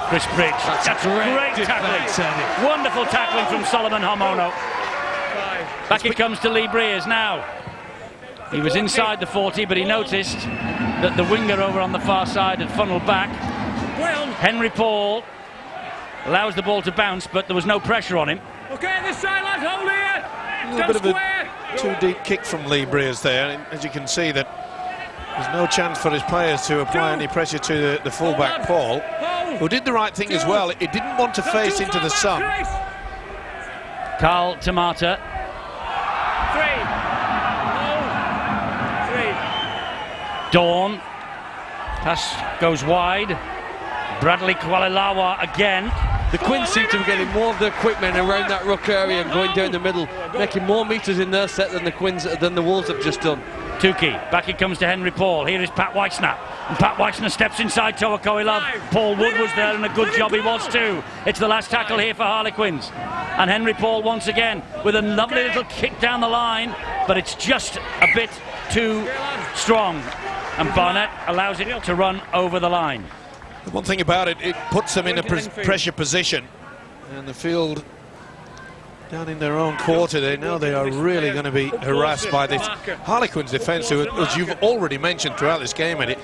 S2: Chris Bridge. That's great tackling. Wonderful tackling from Solomon Homono. Back it comes to Lee Breers now. He was inside the 40, but he noticed that the winger over on the far side had funneled back. Henry Paul allows the ball to bounce, but there was no pressure on him.
S17: Okay, this side, lads, hold here.
S3: A little bit of a too-deep kick from Lee Breers there. And as you can see, that there's no chance for his players to apply any pressure to the fullback Paul, who did the right thing as well. He didn't want to face into the sun.
S2: Carl Tamata. 3. Dawn. Pass goes wide. Bradley Kwalilawa again.
S4: The Quins seem to be getting more of their quick men around that ruck area and going down the middle, making more metres in their set than the Wolves have just done.
S2: Tukey, back it comes to Henry Paul. Here is Pat Weissner, and Pat Weissner steps inside Toa Koilov. Paul Wood was there, and a good job he was too. It's the last tackle here for Harlequins, and Henry Paul once again with a lovely little kick down the line, but it's just a bit too strong, and Barnett allows it to run over the line.
S3: The one thing about it, it puts them in a pressure position, and the field down in their own quarter, they know they are really going to be harassed by this Harlequins defence, who, as you've already mentioned throughout this game, and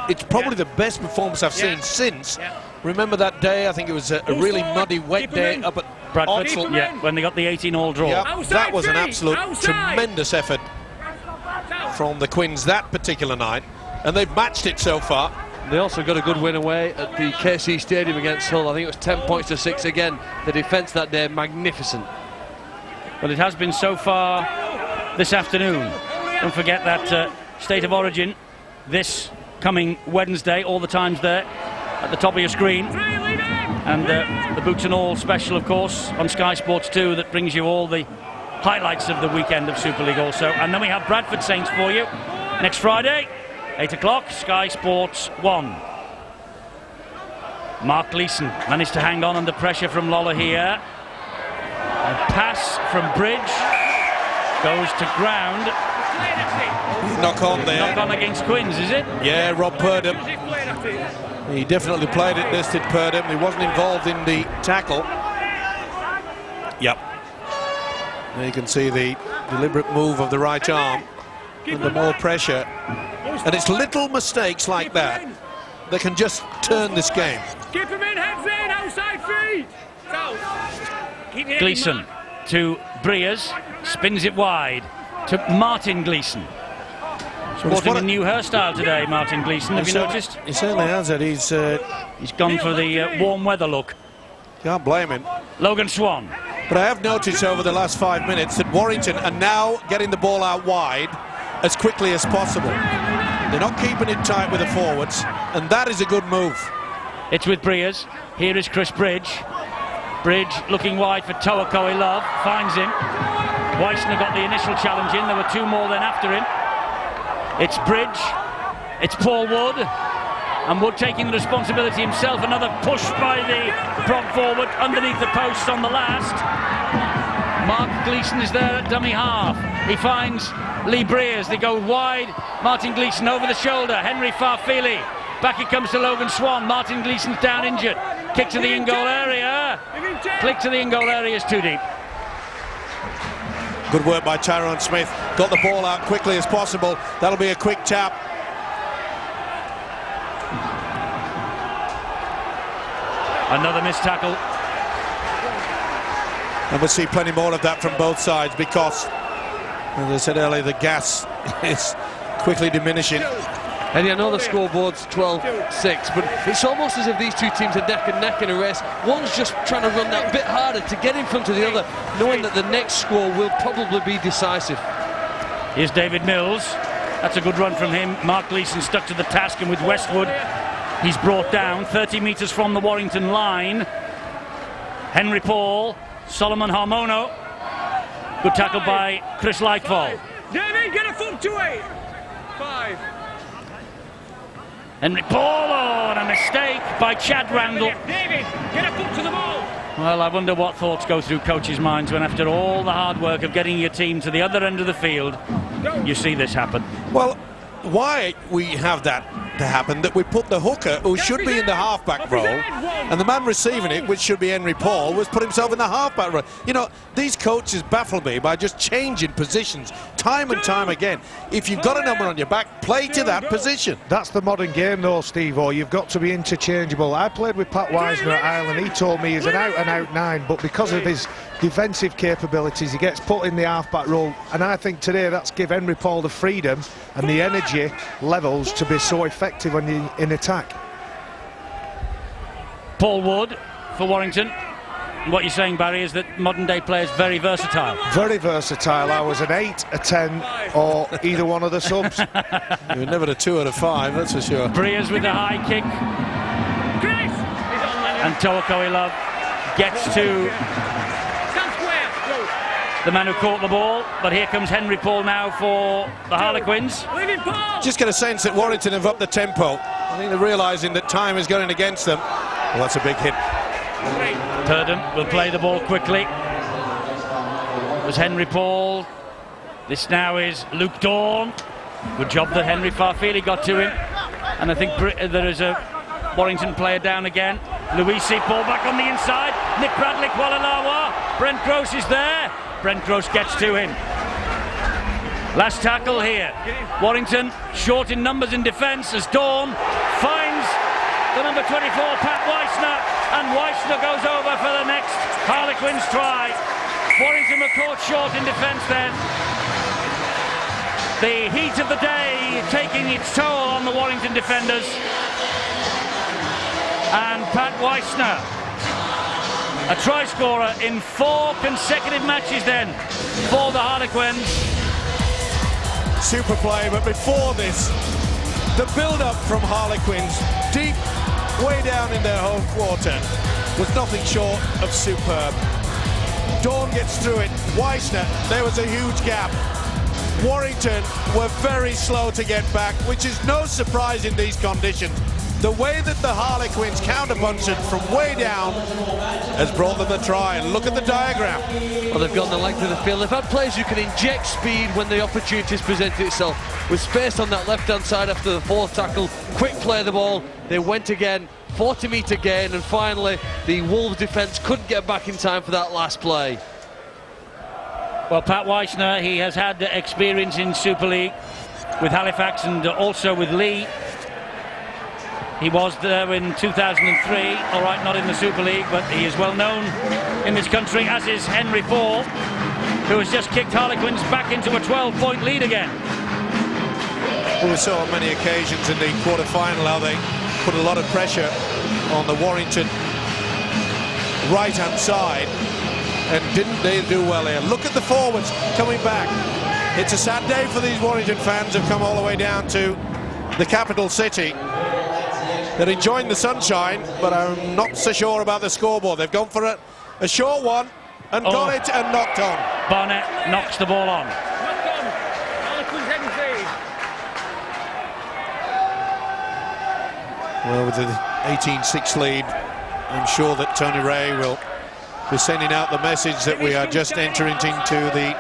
S3: it's probably the best performance I've seen since. Remember that day? I think it was a really muddy, wet day up at
S2: Bradford. Yeah, when they got the 18-all draw.
S3: Yeah, that was an absolute tremendous effort from the Quins that particular night, and they've matched it so far.
S4: They also got a good win away at the KC Stadium against Hull. I think it was 10 points to 6 again. The defence that day, magnificent.
S2: Well, it has been so far this afternoon. Don't forget that State of Origin this coming Wednesday. All the times there at the top of your screen. And the Boots and All special, of course, on Sky Sports 2, that brings you all the highlights of the weekend of Super League also. And then we have Bradford Saints for you next Friday, 8 o'clock, Sky Sports 1. Mark Gleeson managed to hang on under pressure from Lola here. A pass from Bridge goes to ground.
S3: Knock on there.
S2: Knock on against Quins, is it?
S3: Yeah, Rob Purdom. He definitely played it, listed Purdom. He wasn't involved in the tackle. Yep. There you can see the deliberate move of the right arm under more pressure. And it's little mistakes like that that can just turn this game.
S17: Keep him in, heads in, outside feet.
S2: Gleeson to Breers, spins it wide to Martin Gleeson. Sporting a new hairstyle today, Martin Gleeson. Have you noticed?
S3: He certainly has it.
S2: He's gone for the warm weather look.
S3: Can't blame him.
S2: Logan Swan.
S3: But I have noticed over the last 5 minutes that Warrington are now getting the ball out wide as quickly as possible. They're not keeping it tight with the forwards, and that is a good move.
S2: It's with Breers. Here is Chris Bridge. Bridge looking wide for Toa Koilov, finds him. Weissner got the initial challenge in, there were 2 more then after him. It's Bridge, it's Paul Wood, and Wood taking the responsibility himself. Another push by the prop forward underneath the posts on the last. Mark Gleeson is there at dummy half. He finds Lee Breers, they go wide. Martin Gleeson over the shoulder, Henry Farfili. Back it comes to Logan Swan. Martin Gleeson's down injured. Kick to the in-goal area. Click to the in-goal area is too deep.
S3: Good work by Tyrone Smith. Got the ball out quickly as possible. That'll be a quick tap.
S2: Another missed tackle.
S3: And we'll see plenty more of that from both sides because, as I said earlier, the gas is quickly diminishing.
S4: And I know the scoreboard's 12-6, but it's almost as if these two teams are neck and neck in a race. One's just trying to run that bit harder to get in front of the other, knowing that the next score will probably be decisive.
S2: Here's David Mills. That's a good run from him. Mark Gleeson stuck to the task, and with Westwood, he's brought down 30 metres from the Warrington line. Henry Paul Solomon Harmono. Good tackle by Chris Lightfall.
S17: David, get a foot to it. 5.
S2: Henry Paul, and a mistake by Chad Randall.
S17: David, get a foot to the ball.
S2: Well, I wonder what thoughts go through coaches' minds when, after all the hard work of getting your team to the other end of the field, you see this happen.
S3: Well, why we have that to happen, that we put the hooker, who should be in the half-back role, and the man receiving it, which should be Henry Paul, was put himself in the half-back role. You know, these coaches baffle me by just changing positions time and time again. If you've got a number on your back, play to that position.
S5: That's the modern game though, Steve, or you've got to be interchangeable. I played with Pat Wisner at Ireland. He told me he's an out-and-out 9, but because of his defensive capabilities, he gets put in the half-back role, and I think today that's give Henry Paul the freedom and the energy levels to be so effective when in attack.
S2: Paul Wood for Warrington. What you're saying, Barry, is that modern day players very versatile.
S5: Very versatile. I was an 8, a 10, or either one of the subs.
S3: You were never a 2 out of 5, that's for sure.
S2: Breers with the high kick. And Toakoilov gets to the man who caught the ball, but here comes Henry Paul now for the Harlequins.
S3: Just get a sense that Warrington have upped the tempo. I think they're realising that time is going against them. Well, that's a big hit.
S2: Purdon will play the ball quickly. It was Henry Paul. This now is Luke Dawn. Good job that Henry Farfili got to him. And I think there is a Warrington player down again. Luisi, ball back on the inside. Nick Bradley, Kuala-Lawa. Brent Gross is there. Brent Gross gets to him. Last tackle here. Warrington short in numbers in defence as Dawn finds the number 24, Pat Wisner, and Wisner goes over for the next Harlequins try. Warrington were caught short in defence then. The heat of the day taking its toll on the Warrington defenders. And Pat Wisner, a try scorer in 4 consecutive matches then for the Harlequins.
S3: Super play, but before this, the build-up from Harlequins, deep, way down in their home quarter, was nothing short of superb. Dawn gets through it. Wisner, there was a huge gap. Warrington were very slow to get back, which is no surprise in these conditions. The way that the Harlequins counterpunched it from way down has brought them the try. And look at the diagram.
S4: Well, they've gone the length of the field. They've had players who can inject speed when the opportunities present itself. With space on that left-hand side after the 4th tackle, quick play the ball. They went again, 40-metre gain, and finally the Wolves defence couldn't get back in time for that last play.
S2: Well, Pat Wisner, he has had experience in Super League with Halifax and also with Lee. He was there in 2003, all right, not in the Super League, but he is well known in this country, as is Henry Paul, who has just kicked Harlequins back into a 12-point lead again.
S3: Well, we saw on many occasions in the quarter-final how they put a lot of pressure on the Warrington right-hand side, and didn't they do well here? Look at the forwards coming back. It's a sad day for these Warrington fans who've come all the way down to the capital city. They're enjoying the sunshine, but I'm not so sure about the scoreboard. They've gone for a short one and got it and knocked on.
S2: Barnett knocks the ball on.
S3: Well, with the 18-6 lead, I'm sure that Tony Ray will be sending out the message that we are just entering into the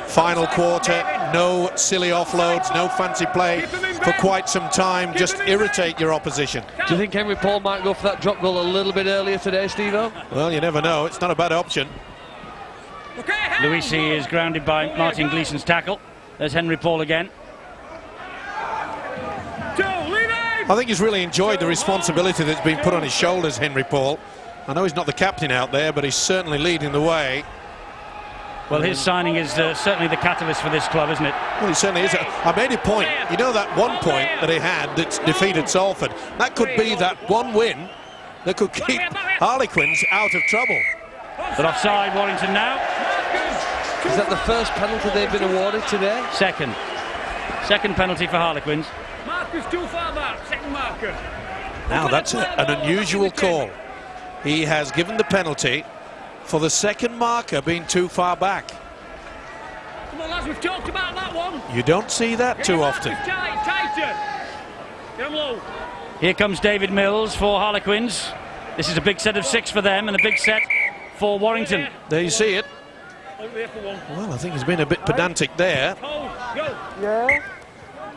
S3: final quarter. No silly offloads, no fancy play for quite some time. Just irritate your opposition.
S4: Do you think Henry Paul might go for that drop goal a little bit earlier today, Steve-O?
S3: Well, you never know. It's not a bad option.
S2: Luisi is grounded by Martin Gleeson's tackle. There's Henry Paul again.
S3: I think he's really enjoyed the responsibility that's been put on his shoulders, Henry Paul. I know he's not the captain out there, but he's certainly leading the way.
S2: Well, his signing is certainly the catalyst for this club, isn't it?
S3: Well, he certainly is. I made a point. You know that one point that he had that's defeated Salford? That could be that one win that could keep Harlequins out of trouble.
S2: But offside, Warrington now.
S4: Is that the first penalty they've been awarded today?
S2: Second. Second penalty for Harlequins.
S17: Marker's too far back. Second marker.
S3: Now that's an unusual call. He has given the penalty for the second marker being too far back.
S17: Come on, lads, we've talked about that one.
S3: You don't see that too often.
S17: Tighter. Get them low.
S2: Here comes David Mills for Harlequins. This is a big set of 6 for them and a big set for Warrington.
S3: There you see it.
S17: Over here for one.
S3: Well, I think he's been a bit pedantic there.
S17: Go.
S5: Yeah.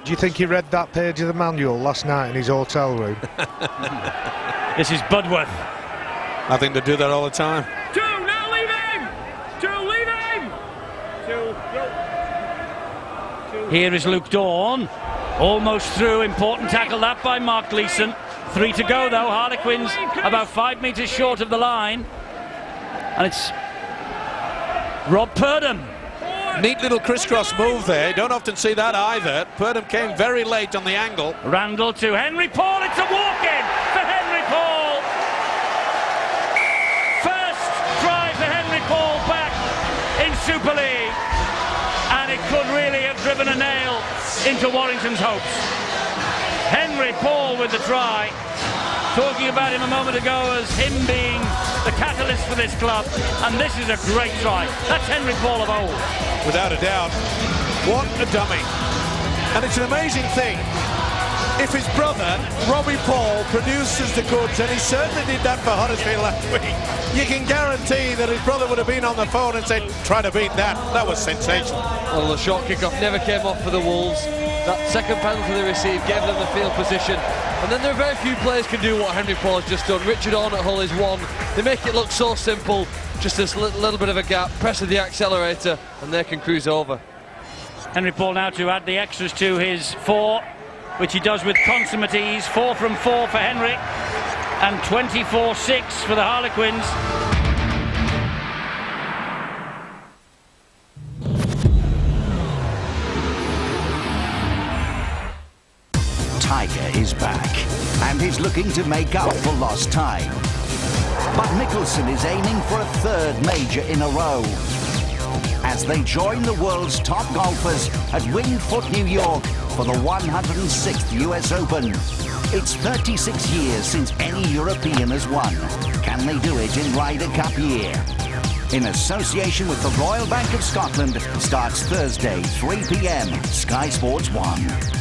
S5: Do you think he read that page of the manual last night in his hotel room?
S2: This is Budworth.
S3: I think they do that all the time.
S17: 2, now leave him! 2, leave him! 2, go. 2.
S2: Here is Luke Dawn. Almost through. Important tackle that by Mark Gleeson. 3 to go though. Harlequins about 5 metres short of the line. And it's Rob Purdom.
S3: Neat little crisscross move there. You don't often see that either. Purdom came very late on the angle.
S2: Randall to Henry Paul. It's a walk-in for Henry Paul. First try for Henry Paul back in Super League. And it could really have driven a nail into Warrington's hopes. Henry Paul with the try. Talking about him a moment ago as him being the catalyst for this club, and this is a great try. That's Henry Paul of old.
S3: Without a doubt. What a dummy. And it's an amazing thing. If his brother, Robbie Paul, produces the goods, and he certainly did that for Huddersfield last week, you can guarantee that his brother would have been on the phone and said, try to beat that. That was sensational.
S4: Well, the short kick-off never came off for the Wolves. That second penalty they received gave them the field position. And then there are very few players can do what Henry Paul has just done. Richard Orn at Hull is one. They make it look so simple. Just this little bit of a gap, press of the accelerator, and they can cruise over.
S2: Henry Paul now to add the extras to his 4, which he does with consummate ease. 4 from 4 for Henry, and 24-6 for the Harlequins.
S7: Tiger is back, and he's looking to make up for lost time. But Mickelson is aiming for a 3rd major in a row as they join the world's top golfers at Winged Foot, New York for the 106th US Open. It's 36 years since any European has won. Can they do it in Ryder Cup year? In association with the Royal Bank of Scotland, starts Thursday, 3 p.m, Sky Sports 1.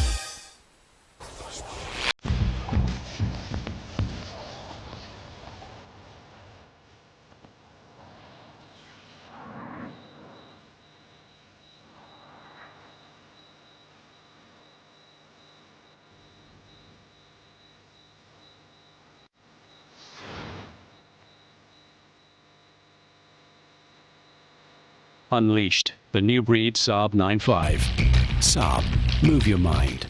S20: Unleashed, the new breed Saab 9.5. Saab, move your mind.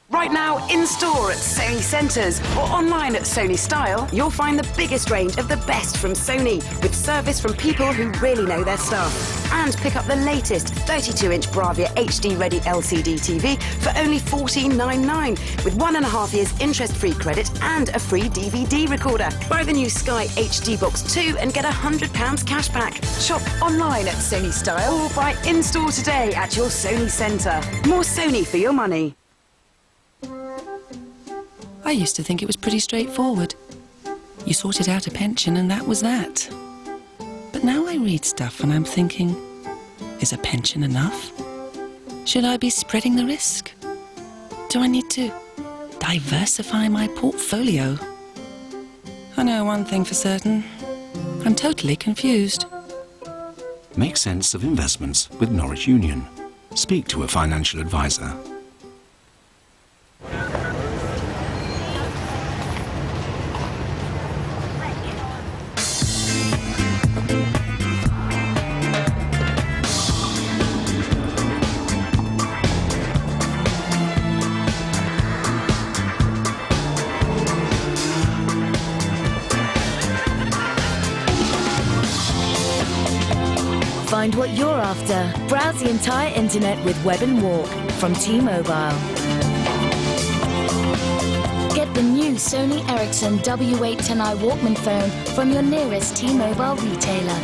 S21: Right now, in-store at Sony Centres or online at Sony Style, you'll find the biggest range of the best from Sony, with service from people who really know their stuff. And pick up the latest 32-inch Bravia HD-ready LCD TV for only $14.99, with 1.5 years interest-free credit and a free DVD recorder. Buy the new Sky HD Box 2 and get £100 cash back. Shop online at Sony Style or buy in-store today at your Sony Centre. More Sony for your money.
S22: I used to think it was pretty straightforward. You sorted out a pension and that was that. But now I read stuff and I'm thinking, is a pension enough? Should I be spreading the risk? Do I need to diversify my portfolio? I know one thing for certain. I'm totally confused.
S8: Make sense of investments with Norwich Union. Speak to a financial advisor.
S23: Find what you're after. Browse the entire internet with Web & Walk from T-Mobile. Get the new Sony Ericsson W810i Walkman phone from your nearest T-Mobile retailer.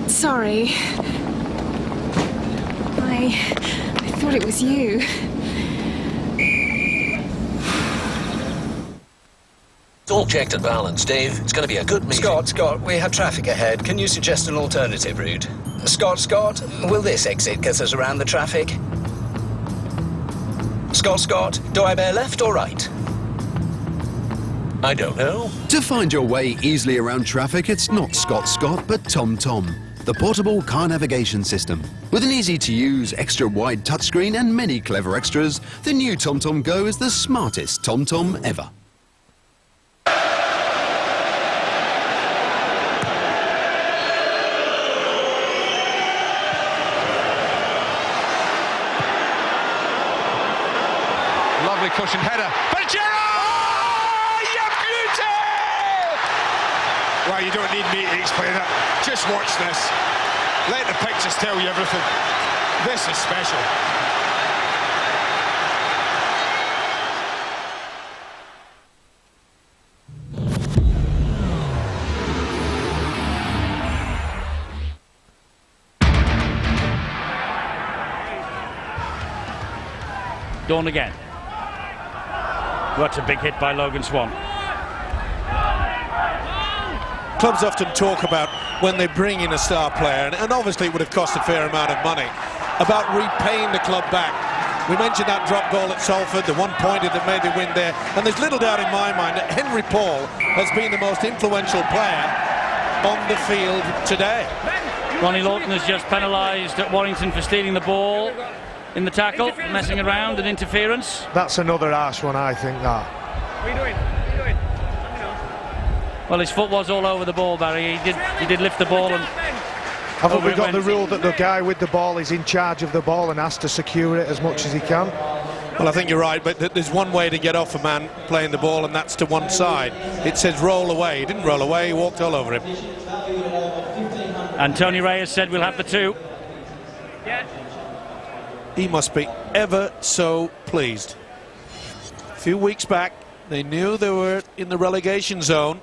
S24: Sorry.
S1: I thought it was you.
S6: It's all checked and balanced, Dave. It's going to be a good meeting.
S12: Scott, we have traffic ahead. Can you suggest an alternative route? Scott, will this exit get us around the traffic? Scott, do I bear left or right?
S6: I don't know.
S10: To find your way easily around traffic, it's not Scott, but TomTom, the portable car navigation system. With an easy-to-use, extra-wide touchscreen and many clever extras, the new TomTom Go is the smartest TomTom ever.
S3: Lovely cushion header. But Gerrard! You beauty! Well, you don't need me to explain it. Just watch this. Let the pictures tell you everything. This is special.
S2: Dawn again. That's a big hit by Logan Swan.
S3: Clubs often talk about when they bring in a star player, and obviously it would have cost a fair amount of money, about repaying the club back. We mentioned that drop goal at Salford, the one-pointer that made the win there, and there's little doubt in my mind that Henry Paul has been the most influential player on the field today.
S2: Ronnie Lawton has just penalised at Warrington for stealing the ball in the tackle, messing around and interference.
S5: That's another harsh one, I think, that.
S17: What are you doing?
S2: Well, his foot was all over the ball, Barry. He did lift the ball and...
S5: Haven't we got the rule that the guy with the ball is in charge of the ball and has to secure it as much as he can?
S3: Well, I think you're right, but there's one way to get off a man playing the ball, and that's to one side. It says roll away. He didn't roll away, he walked all over him.
S2: And Tony Reyes said we'll have the two.
S17: Yeah.
S3: He must be ever so pleased. A few weeks back, they knew they were in the relegation zone.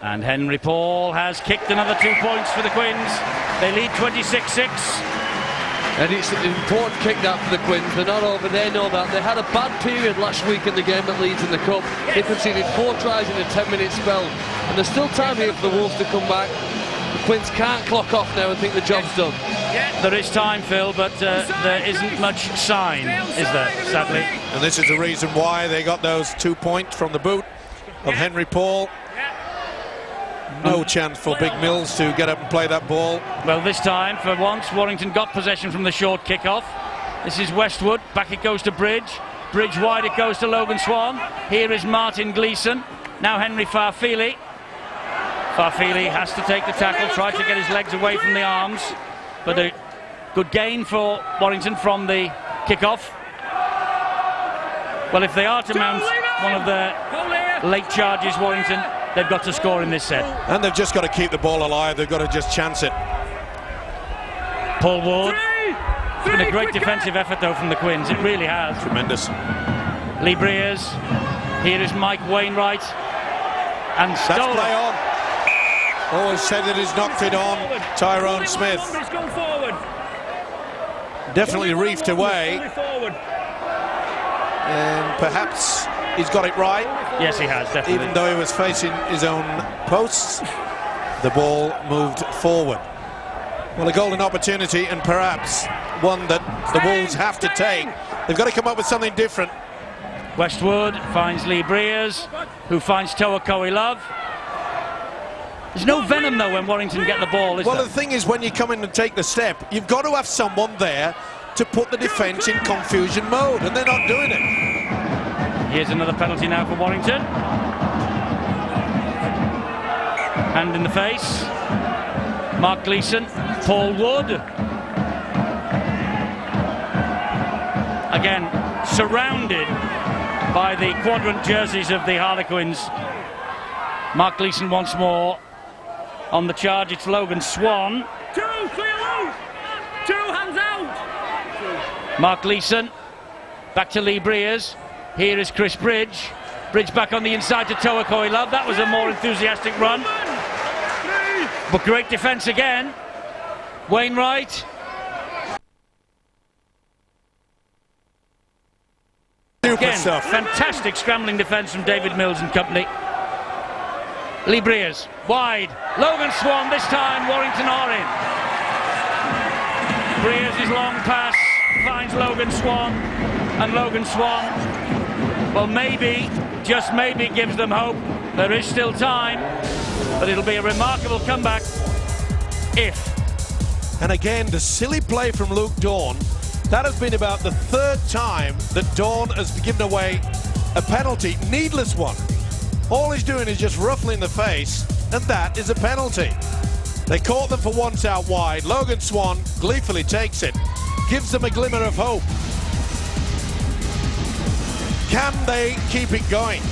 S2: And Henry Paul has kicked another 2 points for the Quins. They lead 26-6.
S4: And it's an important kick that for the Quins. They're not over, they know that. They had a bad period last week in the game at Leeds in the Cup. They conceded 4 tries in a 10-minute spell. And there's still time here for the Wolves to come back. The Quins can't clock off now and think the job's done.
S2: There is time, Phil, but there isn't much sign, is there, sadly?
S3: And this is the reason why they got those 2 points from the boot of Henry Paul. No chance for Big Mills to get up and play that ball.
S2: Well, this time, for once, Warrington got possession from the short kick-off. This is Westwood. Back it goes to Bridge. Bridge wide, it goes to Logan Swan. Here is Martin Gleeson. Now Henry Farfili. Farfili has to take the tackle, try to get his legs away from the arms. But a good gain for Warrington from the kick-off. Well, if they are to mount one of the late charges, Warrington, they've got to score in this set.
S3: And they've just got to keep the ball alive. They've got to just chance it.
S2: Paul Ward. It's been a great defensive effort, though, from the Quins. It really has.
S3: Tremendous.
S2: Lee Breers. Here is Mike Wainwright. And
S3: That's play on. Always said that he's knocked it on. Tyrone Smith. Definitely reefed away. And perhaps he's got it right.
S2: Yes, he has, definitely.
S3: Even though he was facing his own posts, the ball moved forward. Well, a golden opportunity, and perhaps one that the Wolves have to take. They've got to come up with something different.
S2: Westwood finds Lee Breers, who finds Toa Love. There's no venom, though, when Warrington get the ball, is there?
S3: Well, the thing is, when you come in and take the step, you've got to have someone there to put the defence in confusion mode, and they're not doing it.
S2: Here's another penalty now for Warrington. Hand in the face. Mark Gleeson. Paul Wood. Again, surrounded by the quadrant jerseys of the Harlequins. Mark Gleeson once more. On the charge, it's Logan Swan.
S17: Two, clear loose. 2 hands out.
S2: Mark Gleeson. Back to Lee Breers. Here is Chris Bridge. Bridge back on the inside to Toa Love. That was a more enthusiastic run. But great defence again. Wainwright. Again, fantastic scrambling defence from David Mills and company. Lee Breers, wide. Logan Swan, this time Warrington are in. Breers' long pass finds Logan Swan, and Logan Swan, well, maybe, just maybe, gives them hope. There is still time, but it'll be a remarkable comeback if.
S3: And again, the silly play from Luke Dawn. That has been about the third time that Dawn has given away a penalty, needless one. All he's doing is just ruffling the face, and that is a penalty. They caught them for once out wide. Logan Swan gleefully takes it, gives them a glimmer of hope. Can they keep it going?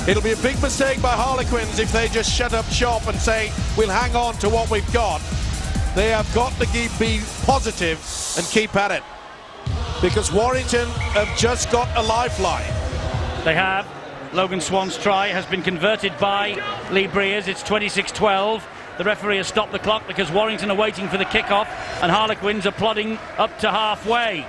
S3: It'll be a big mistake by Harlequins if they just shut up shop and say, we'll hang on to what we've got. They have got to be positive and keep at it, because Warrington have just got a lifeline.
S2: They have. Logan Swan's try has been converted by Lee Breers. It's 26-12. The referee has stopped the clock because Warrington are waiting for the kick-off and Harlequins are plodding up to halfway.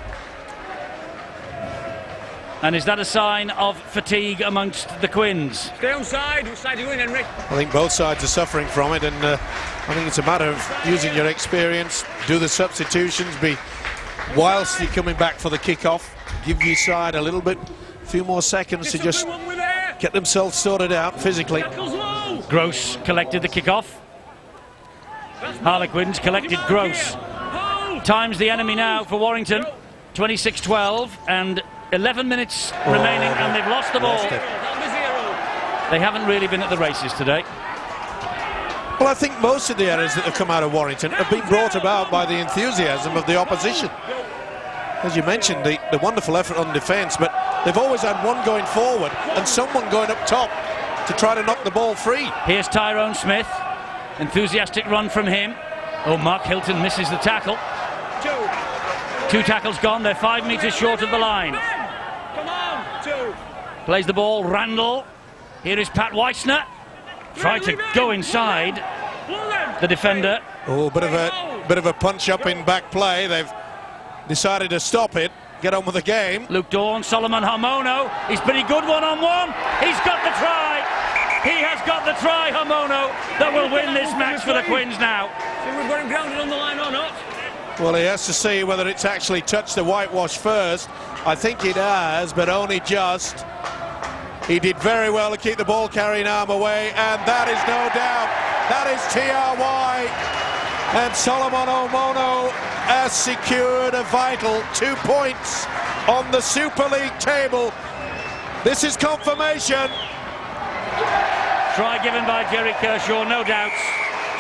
S2: And is that a sign of fatigue amongst the Quins?
S17: Stay on side. Which side are you in, Henry?
S3: I think both sides are suffering from it, and I think it's a matter of using your experience, do the substitutions, be whilst you're coming back for the kick-off, give your side a little bit, a few more seconds to just get themselves sorted out physically.
S2: Gross collected the kick-off. Harlequins collected Gross. Time's the enemy now for Warrington. 26-12 and 11 minutes remaining, and they've lost the ball. They haven't really been at the races today.
S3: Well, I think most of the errors that have come out of Warrington have been brought about by the enthusiasm of the opposition. As you mentioned, the wonderful effort on defence, but they've always had one going forward and someone going up top to try to knock the ball free.
S2: Here's Tyrone Smith. Enthusiastic run from him. Oh, Mark Hilton misses the tackle. Two tackles gone. They're 5 metres short of the line.
S17: Come on, two.
S2: Plays the ball, Randall. Here is Pat Weissner. Tried to go inside the defender.
S3: Oh, bit of a punch up in back play. They've decided to stop it, get on with the game.
S2: Luke Dawn, Solomon Harmono. He's pretty good one-on-one. He's got the try. He has got the try, Harmono, that will win this match for the Quins now.
S17: See, we've got him grounded on the line or not?
S3: Well, he has to see whether it's actually touched the whitewash first. I think it has, but only just. He did very well to keep the ball carrying arm away, and that is no doubt, that is TRY. And Solomon Omono has secured a vital 2 points on the Super League table. This is confirmation.
S2: Try given by Jerry Kershaw, no doubt.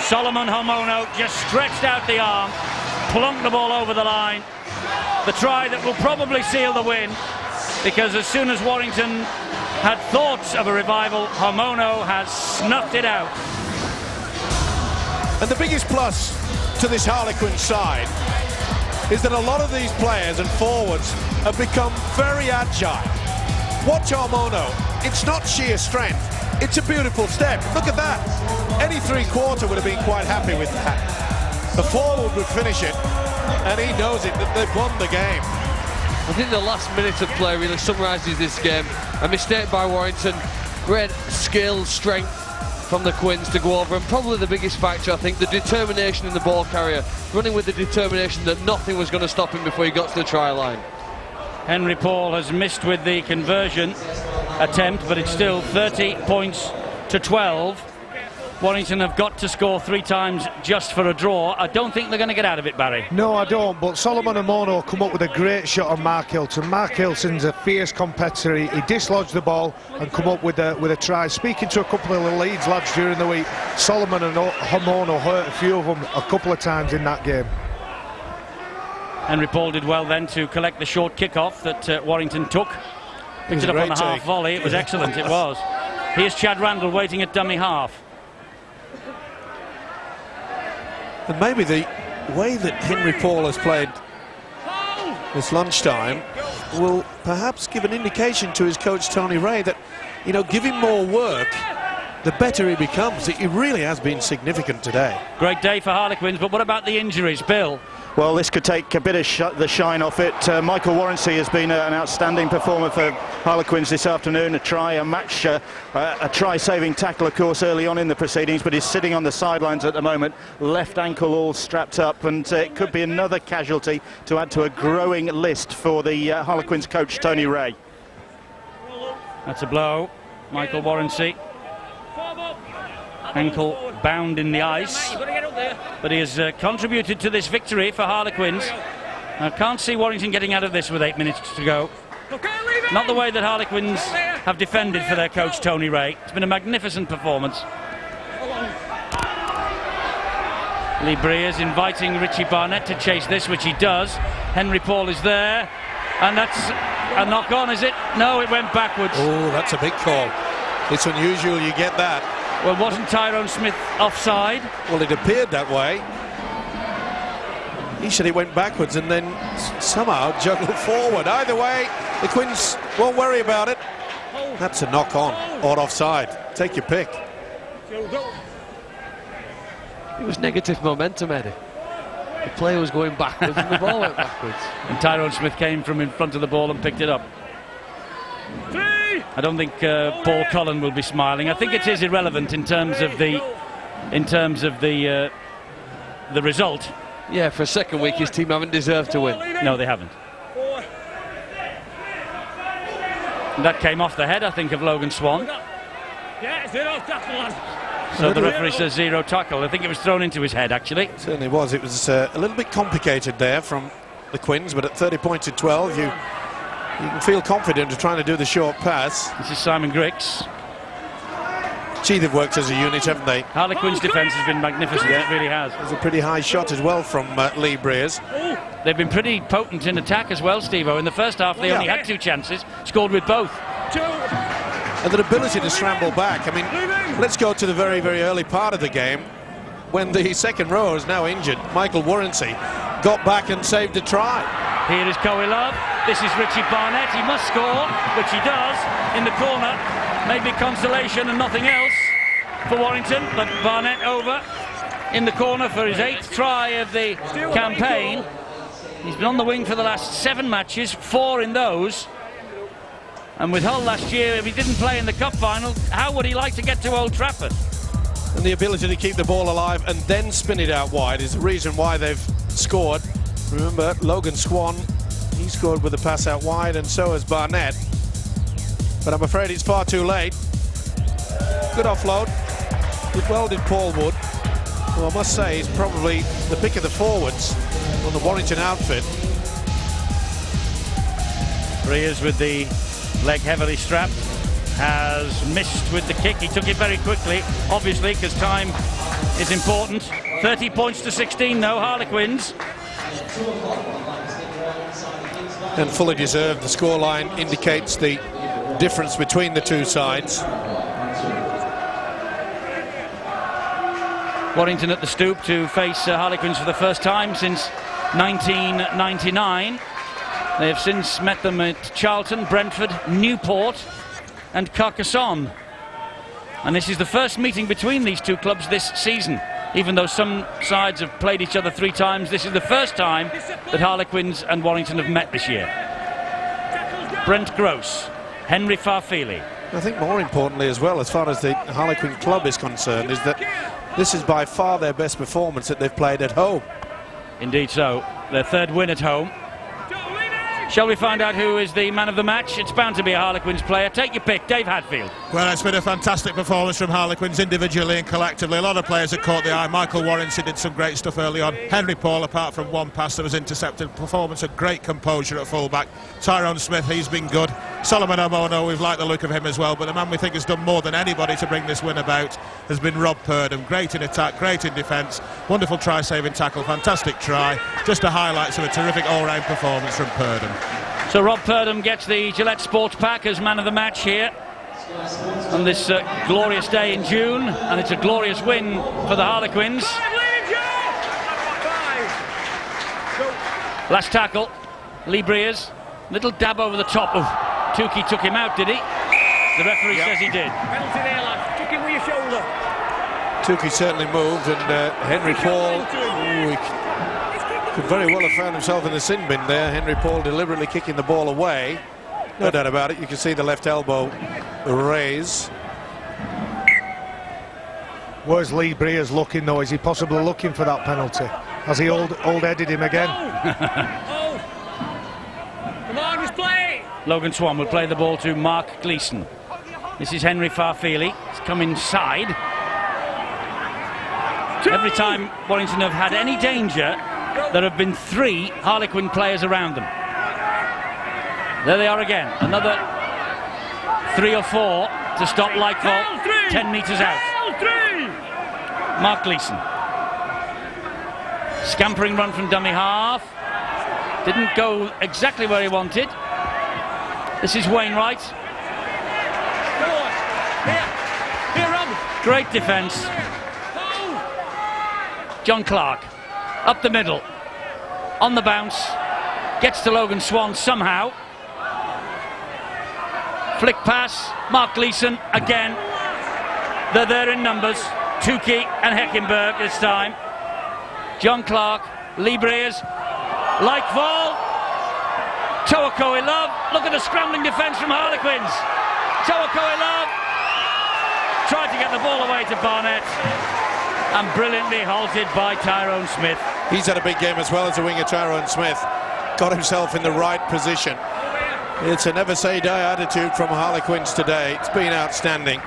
S2: Solomon Homono just stretched out the arm, plunked the ball over the line. The try that will probably seal the win, because as soon as Warrington had thoughts of a revival, Homono has snuffed it out.
S3: And the biggest plus to this Harlequin side is that a lot of these players and forwards have become very agile. Watch Homono. It's not sheer strength. It's a beautiful step. Look at that. Any three-quarter would have been quite happy with that. The forward would finish it, and he knows it, that they've won the game.
S4: I think the last minute of play really summarises this game. A mistake by Warrington, great skill, strength from the Quins to go over, and probably the biggest factor, I think, the determination in the ball carrier, running with the determination that nothing was going to stop him before he got to the try line.
S2: Henry Paul has missed with the conversion attempt, but it's still 30 points to 12. Warrington have got to score 3 times just for a draw. I don't think they're going to get out of it, Barry.
S5: No, I don't, but Solomon Omono come up with a great shot on Mark Hilton. Mark Hilton's a fierce competitor. He dislodged the ball and come up with a try. Speaking to a couple of the Leeds lads during the week, Solomon and Omono hurt a few of them a couple of times in that game.
S2: Henry Paul did well then to collect the short kick-off that Warrington took. Picked it up on the half volley. It was excellent, it was. Here's Chad Randall waiting at dummy half.
S3: And maybe the way that Henry Paul has played this lunchtime will perhaps give an indication to his coach Tony Ray that, you know, give him more work, the better he becomes. He really has been significant today.
S2: Great day for Harlequins, but what about the injuries, Bill?
S19: Well, this could take a bit of the shine off it. Michael Warrington has been an outstanding performer for Harlequins this afternoon. A try-saving tackle, of course, early on in the proceedings, but he's sitting on the sidelines at the moment, left ankle all strapped up, and it could be another casualty to add to a growing list for the Harlequins coach, Tony Ray.
S2: That's a blow. Michael Warrington. Ankle bound in the ice, but he has contributed to this victory for Harlequins. I can't see Warrington getting out of this with 8 minutes to go. Not the way that Harlequins have defended for their coach Tony Ray. It's been a magnificent performance. Lee Breers inviting Richie Barnett to chase this, which he does. Henry Paul is there, and that's a knock on, is it? No, it went backwards.
S3: Oh, that's a big call. It's unusual you get that.
S2: Well, wasn't Tyrone Smith offside?
S3: Well, it appeared that way. He said it went backwards and then somehow juggled forward. Either way, the Quins won't worry about it. That's a knock on or offside. Take your pick.
S4: It was negative momentum, Eddie. The player was going backwards and the ball went backwards.
S2: And Tyrone Smith came from in front of the ball and picked it up. I don't think Paul Cullen will be smiling. I think it is irrelevant in terms of the result.
S4: Yeah, for a second week his team haven't deserved to win.
S2: No, they haven't. And that came off the head, I think, of Logan Swan. So the referee says zero tackle. I think it was thrown into his head, actually.
S3: It certainly was. It was a little bit complicated there from the Quins, but at 30 points to 12, you can feel confident of trying to do the short pass.
S2: This is Simon Griggs.
S3: Gee, they've worked as a unit, haven't they?
S2: Harlequins' defence has been magnificent, it really has.
S3: There's a pretty high shot as well from Lee Breers.
S2: They've been pretty potent in attack as well, Steve-O. In the first half, they only had 2 chances, scored with both.
S3: And their ability to scramble back. I mean, let's go to the very, very early part of the game when the second row is now injured. Michael Warrington got back and saved a try.
S2: Here is Coe Love. This is Richie Barnett. He must score, which he does, in the corner. Maybe consolation and nothing else for Warrington, but Barnett over in the corner for his 8th try of the campaign. He's been on the wing for the last 7 matches, 4 in those. And with Hull last year, if he didn't play in the cup final, how would he like to get to Old Trafford?
S3: And the ability to keep the ball alive and then spin it out wide is the reason why they've scored. Remember, Logan Swan, he scored with a pass out wide, and so has Barnett. But I'm afraid it's far too late. Good offload. Did well, did Paul Wood, who I must say is probably the pick of the forwards on the Warrington outfit.
S2: Breers with the leg heavily strapped, has missed with the kick. He took it very quickly, obviously, because time is important. 30 points to 16, though, Harlequins.
S3: And fully deserved. The scoreline indicates the difference between the two sides.
S2: Warrington at the stoop to face Harlequins for the first time since 1999. They have since met them at Charlton, Brentford, Newport and Carcassonne. And this is the first meeting between these two clubs this season. Even though some sides have played each other 3 times, this is the first time that Harlequins and Warrington have met this year. Brent Gross, Henry Farfili.
S3: I think more importantly as well, as far as the Harlequin club is concerned, is that this is by far their best performance that they've played at home.
S2: Indeed so. Their 3rd win at home. Shall we find out who is the man of the match? It's bound to be a Harlequins player. Take your pick, Dave Hadfield.
S9: Well, it's been a fantastic performance from Harlequins individually and collectively. A lot of players have caught the eye. Michael Warrington did some great stuff early on. Henry Paul, apart from one pass that was intercepted. Performance of great composure at fullback. Tyrone Smith, he's been good. Solomon Omono, we've liked the look of him as well. But the man we think has done more than anybody to bring this win about has been Rob Purdham. Great in attack, great in defence. Wonderful try-saving tackle, fantastic try. Just the highlights of a terrific all-round performance from Purdham.
S2: So Rob Purdham gets the Gillette Sports Pack as man of the match here on this glorious day in June, and it's a glorious win for the Harlequins. Last tackle, Lee Breers, little dab over the top of Tukey. Took him out, did he? The referee says he did.
S17: Looking with your shoulder.
S3: Tukey certainly moved, and Henry Paul could very well have found himself in the sin bin there. Henry Paul deliberately kicking the ball away. No doubt about it. You can see the left elbow raise.
S5: Where's Lee Breers looking though? Is he possibly looking for that penalty? Has he old-headed him again?
S17: Come on, just play.
S2: Logan Swan will play the ball to Mark Gleeson. This is Henry Farfeely. He's come inside. Every time Warrington have had any danger, there have been 3 Harlequin players around them. There they are again. Another 3 or 4 to stop Lightfall. 10 metres out. Mark Gleeson. Scampering run from dummy half. Didn't go exactly where he wanted. This is Wainwright.
S17: Here, Rob.
S2: Great defence. John Clark. Up the middle. On the bounce. Gets to Logan Swan somehow. Flick pass. Mark Gleeson again. They're there in numbers. Tukey and Heckenberg this time. John Clark, Lee Breers, Lightfall, Toakoe Love. Look at the scrambling defence from Harlequins. Toakoe Love tried to get the ball away to Barnett and brilliantly halted by Tyrone Smith.
S3: He's had a big game as well as the winger Tyrone Smith. Got himself in the right position. It's a never say die attitude from Harlequins today. It's been outstanding.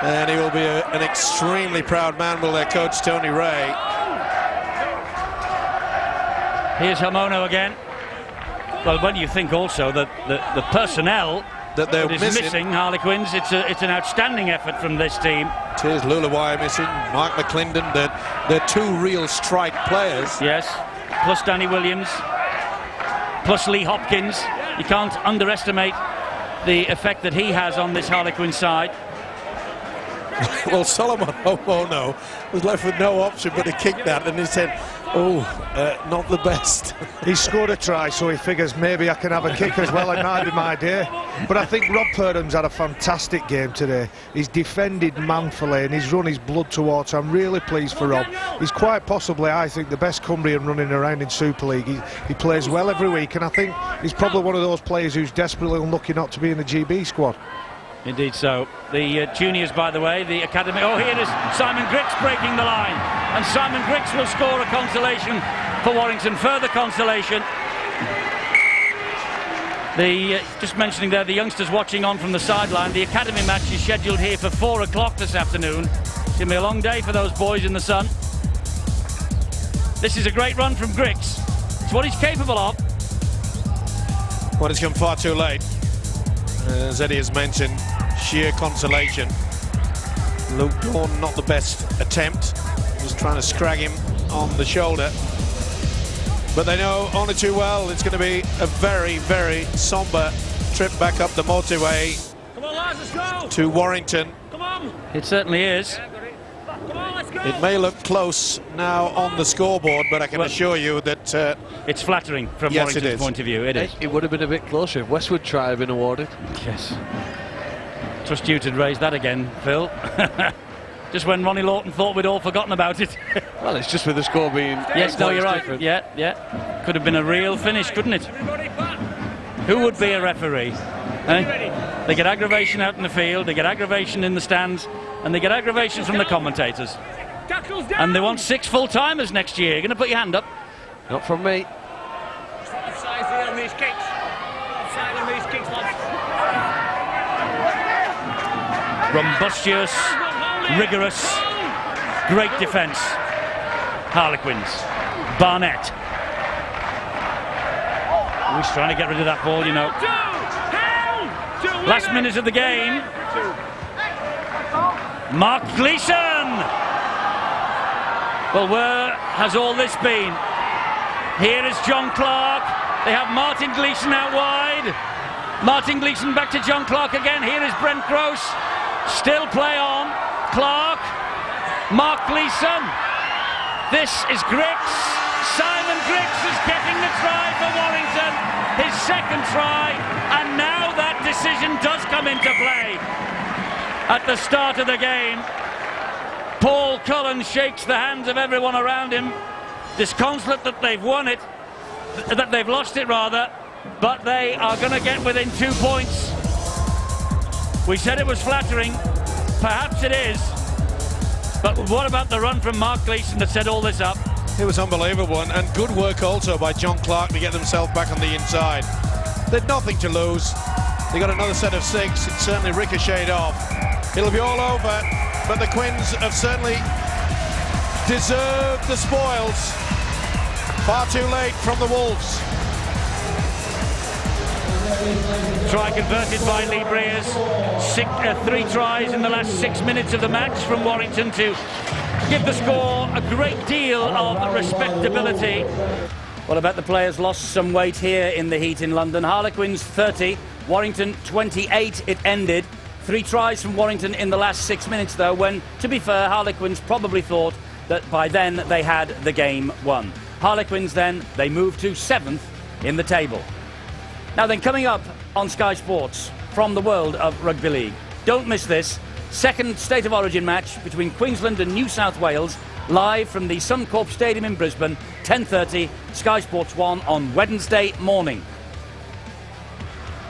S3: And he will be an extremely proud man, will their coach Tony Ray.
S2: Here's Hamono again. Well, when you think also that the personnel
S3: that they're
S2: missing Harlequins, it's an outstanding effort from this team.
S3: Here's Lulawai missing, Mark McClendon, they're 2 real strike players.
S2: Yes, plus Danny Williams, plus Lee Hopkins. You can't underestimate the effect that he has on this Harlequin side.
S3: Well, Solomon Hamono was left with no option but to kick that, and he said, not the best.
S5: He scored a try, so he figures maybe I can have a kick as well. It might be my day. But I think Rob Purdham's had a fantastic game today. He's defended manfully and he's run his blood to water. I'm really pleased for Rob. He's quite possibly, I think, the best Cumbrian running around in Super League. He plays well every week, and I think he's probably one of those players who's desperately unlucky not to be in the GB squad.
S2: Indeed so. The juniors, by the way, the academy. Oh, here is Simon Griggs breaking the line. And Simon Griggs will score a consolation for Warrington. Further consolation. Just mentioning there, the youngsters watching on from the sideline. The academy match is scheduled here for 4 o'clock this afternoon. It's going to be a long day for those boys in the sun. This is a great run from Griggs. It's what he's capable of.
S3: Well, it's come far too late. As Eddie has mentioned, sheer consolation. Luke Dawn, not the best attempt. Just trying to scrag him on the shoulder. But they know only too well it's going to be a very, very sombre trip back up the motorway to Warrington.
S17: Come on.
S2: It certainly is.
S17: Come on, let's go.
S3: It may look close now on the scoreboard, but I can assure you that
S2: it's flattering from Warrington's point of view. It is.
S4: It would have been a bit closer if Westwood try had been awarded.
S2: Yes. Trust you to raise that again, Phil. Just when Ronnie Lawton thought we'd all forgotten about it.
S4: Well, it's just with the score being...
S2: Yes, no, you're right. Yeah. Could have been a real finish, couldn't it? Who would be a referee? Eh? They get aggravation out in the field, they get aggravation in the stands, and they get aggravation from the commentators. And they want 6 full-timers next year. You're going to put your hand up?
S4: Not from me.
S17: Offside there on these kicks. Offside on these kicks, lads.
S2: Rumbustious, rigorous, great defence. Harlequins. Barnett. He's trying to get rid of that ball, you know. Last minute of the game. Mark Gleeson. Well, where has all this been? Here is John Clark. They have Martin Gleeson out wide. Martin Gleeson back to John Clark again. Here is Brent Gross. Still play on. Clark. Mark Gleeson. This is Griggs. Simon Griggs is getting the try for Warrington. His second try. And now that decision does come into play. at the start of the game. Paul Cullen shakes the hands of everyone around him, disconsolate that they've won it, that they've lost it rather, but they are going to get within 2 points. We said it was flattering, perhaps it is, but what about the run from Mark Gleeson that set all this up?
S3: It was unbelievable, and good work also by John Clark to get themselves back on the inside. They'd nothing to lose. They got another set of 6. It certainly ricocheted off. It'll be all over, but the Quins have certainly deserved the spoils. Far too late from the Wolves.
S2: Try converted by Lee Breers. 3 tries in the last 6 minutes of the match from Warrington to give the score a great deal of respectability. Well, I bet the players lost some weight here in the heat in London. Harlequins 30, Warrington 28 it ended. 3 tries from Warrington in the last 6 minutes though, when, to be fair, Harlequins probably thought that by then they had the game won. Harlequins then, they moved to 7th in the table. Now then, coming up on Sky Sports from the world of Rugby League, don't miss this, second State of Origin match between Queensland and New South Wales, live from the Suncorp Stadium in Brisbane, 10:30, Sky Sports 1 on Wednesday morning.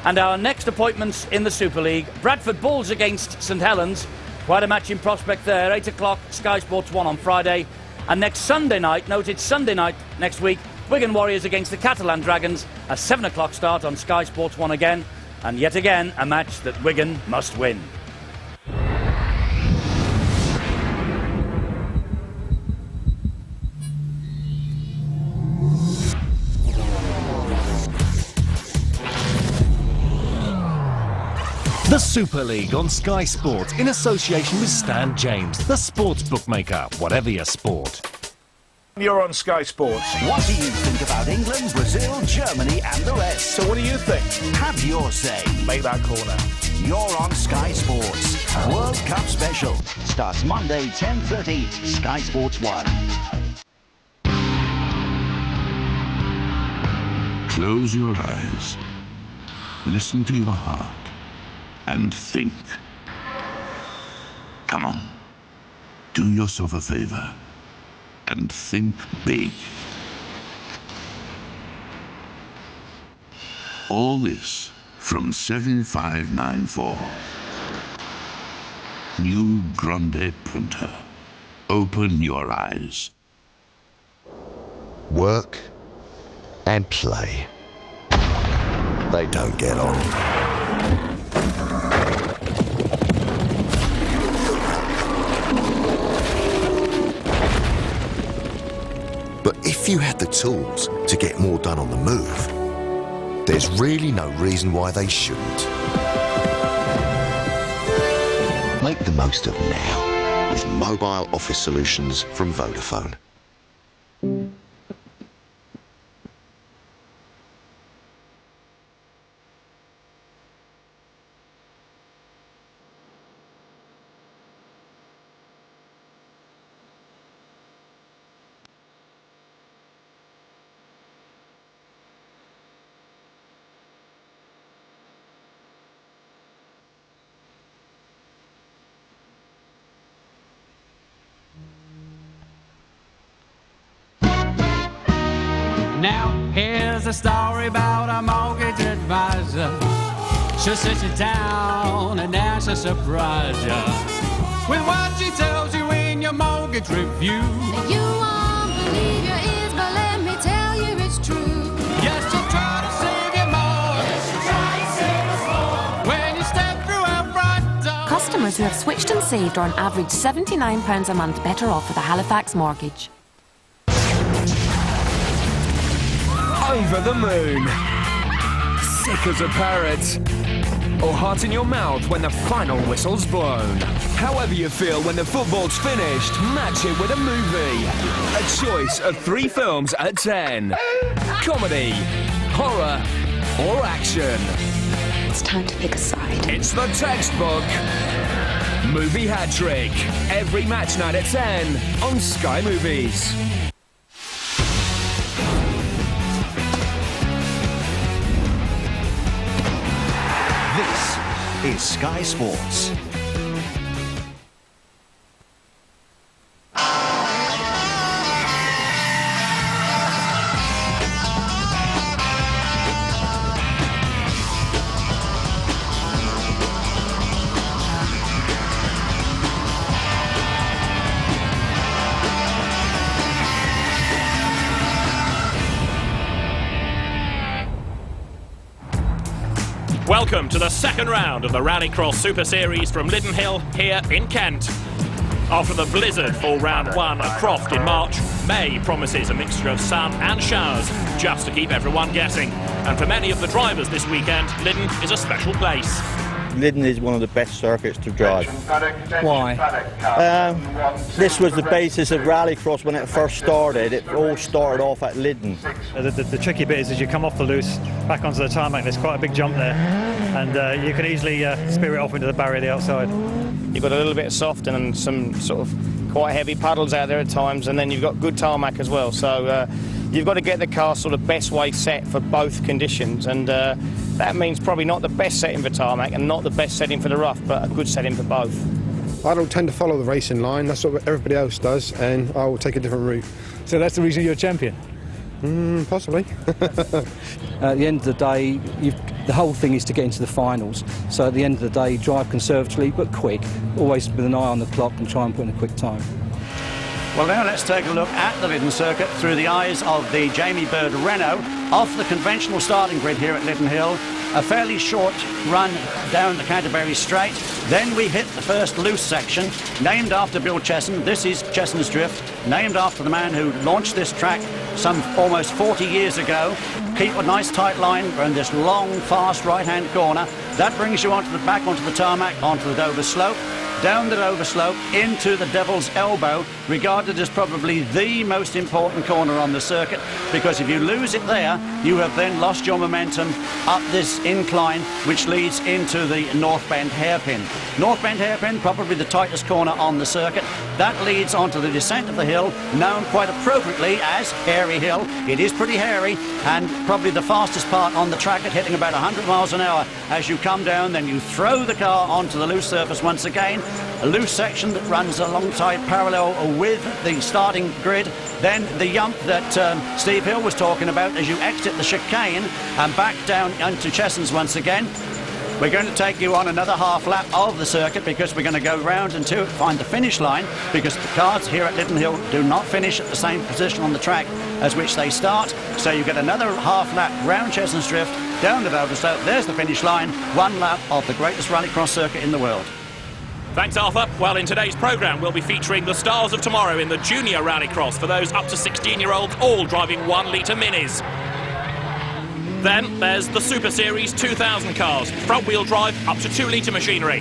S2: And our next appointments in the Super League, Bradford Bulls against St Helens, quite a match in prospect there, 8 o'clock, Sky Sports 1 on Friday. And next Sunday night, noted Sunday night next week, Wigan Warriors against the Catalan Dragons, a 7 o'clock start on Sky Sports 1 again, and yet again a match that Wigan must win.
S11: The Super League on Sky Sports in association with Stan James, the sports bookmaker, whatever your sport.
S18: You're on Sky Sports.
S7: What do you think about England, Brazil, Germany and the rest?
S18: So what do you think?
S7: Have your say.
S18: Make that call now.
S7: You're on Sky Sports. World Cup Special. Starts Monday, 10:30, Sky Sports 1.
S14: Close your eyes. Listen to your heart. And think. Come on. Do yourself a favor. And think big. All this from 7594. New Grande printer. Open your eyes.
S15: Work and play. They don't get on. But if you had the tools to get more done on the move, there's really no reason why they shouldn't. Make the most of now with mobile office solutions from Vodafone.
S24: Now, here's a story about a mortgage advisor. She'll sit you down and now she'll surprise you with what she tells you in your mortgage review.
S25: You won't believe your ears, but let me tell you it's true.
S24: Yes, she'll try to save you more.
S25: Yes, she'll try to save us more.
S24: When you step through her front door.
S26: Customers who have switched and saved are on average £79 a month better off with a Halifax mortgage.
S27: Over the moon, sick as a parrot, or heart in your mouth when the final whistle's blown. However you feel when the football's finished, match it with a movie. A choice of 3 films at 10. Comedy, horror, or action.
S26: It's time to pick a side.
S27: It's the textbook. Movie Hat Trick. Every match night at 10 on Sky Movies.
S7: This is Sky Sports.
S8: Welcome to the second round of the Rallycross Super Series from Lidden Hill here in Kent. After the blizzard for round one at Croft in March, May promises a mixture of sun and showers, just to keep everyone guessing. And for many of the drivers this weekend, Lidden is a special place.
S13: Lidden is one of the best circuits to drive.
S16: Why?
S13: This was the basis of Rallycross when it first started. It all started off at Lidden.
S16: The tricky bit is as you come off the loose, back onto the tarmac, there's quite a big jump there, and you can easily spear it off into the barrier the outside.
S20: You've got a little bit of soft and some sort of quite heavy puddles out there at times, and then you've got good tarmac as well. So you've got to get the car sort of best way set for both conditions, and that means probably not the best setting for tarmac and not the best setting for the rough, but a good setting for both.
S21: I don't tend to follow the racing line. That's what everybody else does, and I will take a different route.
S16: So that's the reason you're a champion?
S21: Possibly.
S22: At the end of the day, the whole thing is to get into the finals. So at the end of the day, drive conservatively but quick, always with an eye on the clock and try and put in a quick time.
S23: Well, now let's take a look at the Lidden circuit through the eyes of the Jamie Bird Renault off the conventional starting grid here at Lidden Hill. A fairly short run down the Canterbury Straight. Then we hit the first loose section, named after Bill Chesson. This is Chesson's Drift, named after the man who launched this track some almost 40 years ago. Keep a nice tight line around this long, fast right-hand corner. That brings you back onto the tarmac, onto the Dover slope. Down the Dover slope into the Devil's Elbow, regarded as probably the most important corner on the circuit, because if you lose it there, you have then lost your momentum up this incline, which leads into the North Bend hairpin. North Bend hairpin, probably the tightest corner on the circuit. That leads onto the descent of the hill, known quite appropriately as Hairy Hill. It is pretty hairy, and probably the fastest part on the track at hitting about 100 miles an hour as you come down. Then you throw the car onto the loose surface once again. A loose section that runs alongside parallel with the starting grid. Then the jump that Steve Hill was talking about as you exit the chicane and back down into Chesson's once again. We're going to take you on another half lap of the circuit because we're going to go round until find the finish line, because the cars here at Lidden Hill do not finish at the same position on the track as which they start. So you get another half lap round Chesson's Drift, down the Dover slope. There's the finish line, one lap of the greatest rallycross circuit in the world.
S8: Thanks, Arthur. Well, in today's programme, we'll be featuring the stars of tomorrow in the junior rallycross for those up to 16-year-olds, all driving 1-litre minis. Then there's the Super Series 2000 cars, front-wheel drive up to 2-litre machinery.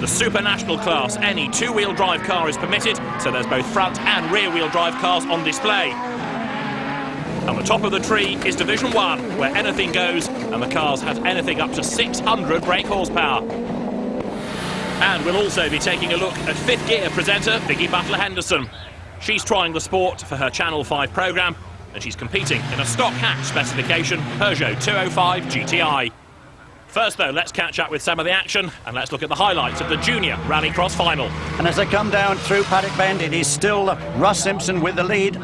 S8: The Super National class, any 2-wheel drive car is permitted, so there's both front and rear-wheel drive cars on display. On the top of the tree is Division 1, where anything goes, and the cars have anything up to 600 brake horsepower. And we'll also be taking a look at fifth gear presenter Vicky Butler-Henderson. She's trying the sport for her Channel 5 programme, and she's competing in a stock hatch specification Peugeot 205 GTI. First, though, let's catch up with some of the action, and let's look at the highlights of the junior rallycross final.
S23: And as they come down through Paddock Bend, it is still Russ Simpson with the lead.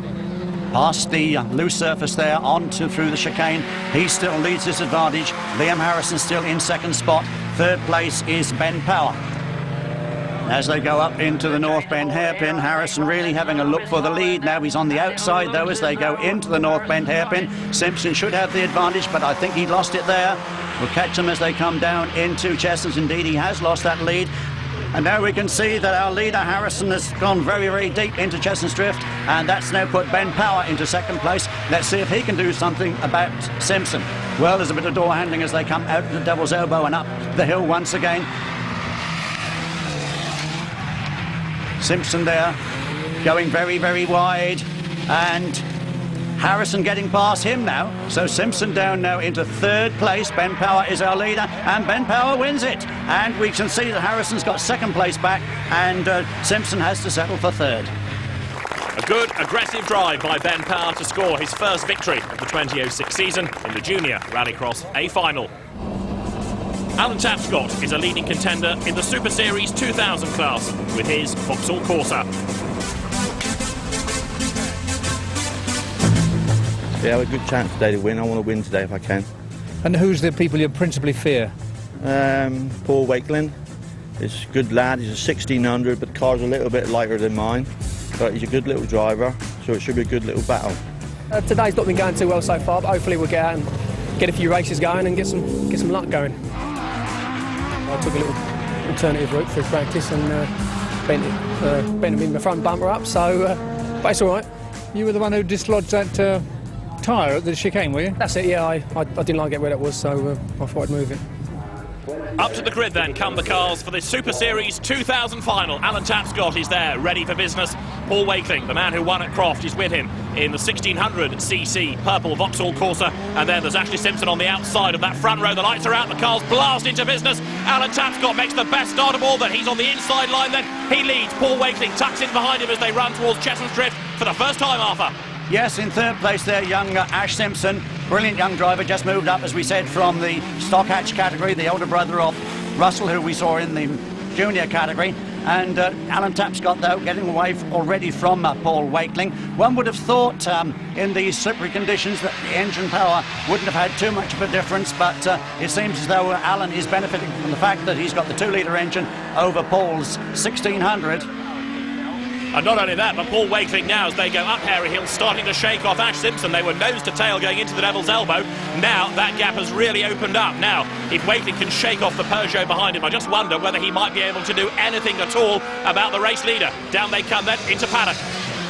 S23: Past the loose surface there, through the chicane. He still leads this advantage. Liam Harrison still in second spot. Third place is Ben Power. As they go up into the North Bend hairpin, Harrison really having a look for the lead. Now he's on the outside, though, as they go into the North Bend hairpin. Simpson should have the advantage, but I think he lost it there. We'll catch them as they come down into Chesson's. Indeed, he has lost that lead. And now we can see that our leader, Harrison, has gone very, very deep into Chesson's Drift, and that's now put Ben Power into second place. Let's see if he can do something about Simpson. Well, there's a bit of door handling as they come out of the Devil's Elbow and up the hill once again. Simpson there, going very, very wide, and Harrison getting past him now. So Simpson down now into third place. Ben Power is our leader, and Ben Power wins it. And we can see that Harrison's got second place back, and Simpson has to settle for third.
S8: A good, aggressive drive by Ben Power to score his first victory of the 2006 season in the Junior Rallycross A final. Alan Tapscott is a leading contender in the Super Series 2000 class with his Vauxhall Corsa.
S13: Yeah, I have a good chance today to win. I want to win today if I can.
S16: And who's the people you principally fear?
S13: Paul Wakeland. He's a good lad. He's a 1600, but the car's a little bit lighter than mine. But he's a good little driver, so it should be a good little battle.
S28: Today's not been going too well so far, but hopefully we'll get out and
S1: get a few races going and get some luck going. I took a little alternative route through practice and bent him in the front bumper up, so but it's all right.
S22: You were the one who dislodged that tyre at the chicane, were you?
S1: That's it, yeah. I didn't like it where that was, so I thought I'd move it.
S8: Up to the grid then come the cars for the Super Series 2000 final. Alan Tapscott is there, ready for business. Paul Wakeling, the man who won at Croft, is with him in the 1600cc purple Vauxhall Corsa. And then there's Ashley Simpson on the outside of that front row. The lights are out, the cars blast into business. Alan Tapscott makes the best start of all. Then he's on the inside line then. He leads. Paul Wakeling tucks in behind him as they run towards Cheshunt's Drift for the first time, Arthur.
S23: Yes, in third place there, young Ash Simpson. Brilliant young driver, just moved up, as we said, from the stock hatch category, the older brother of Russell, who we saw in the junior category. And Alan Tapscott, though, getting away already from Paul Wakeling. One would have thought in these slippery conditions that the engine power wouldn't have had too much of a difference, but it seems as though Alan is benefiting from the fact that he's got the 2-litre engine over Paul's 1600.
S8: And not only that, but Paul Wakeling now, as they go up Harry Hill, starting to shake off Ash Simpson. They were nose to tail going into the Devil's Elbow. Now that gap has really opened up. Now, if Wakeling can shake off the Peugeot behind him, I just wonder whether he might be able to do anything at all about the race leader. Down they come then into paddock.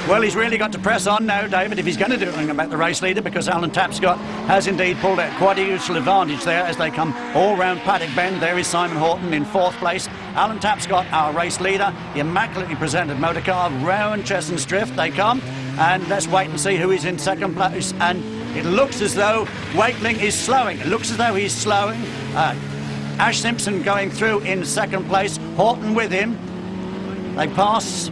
S23: Well, he's really got to press on now, David, if he's going to do anything about the race leader, because Alan Tapscott has indeed pulled out quite a useful advantage there as they come all round Paddock Bend. There is Simon Horton in fourth place. Alan Tapscott, our race leader, the immaculately presented motor car, round Cheshunt's Drift they come. And let's wait and see who is in second place. And it looks as though Wakeling is slowing. It looks as though he's slowing. Ash Simpson going through in second place, Horton with him. They pass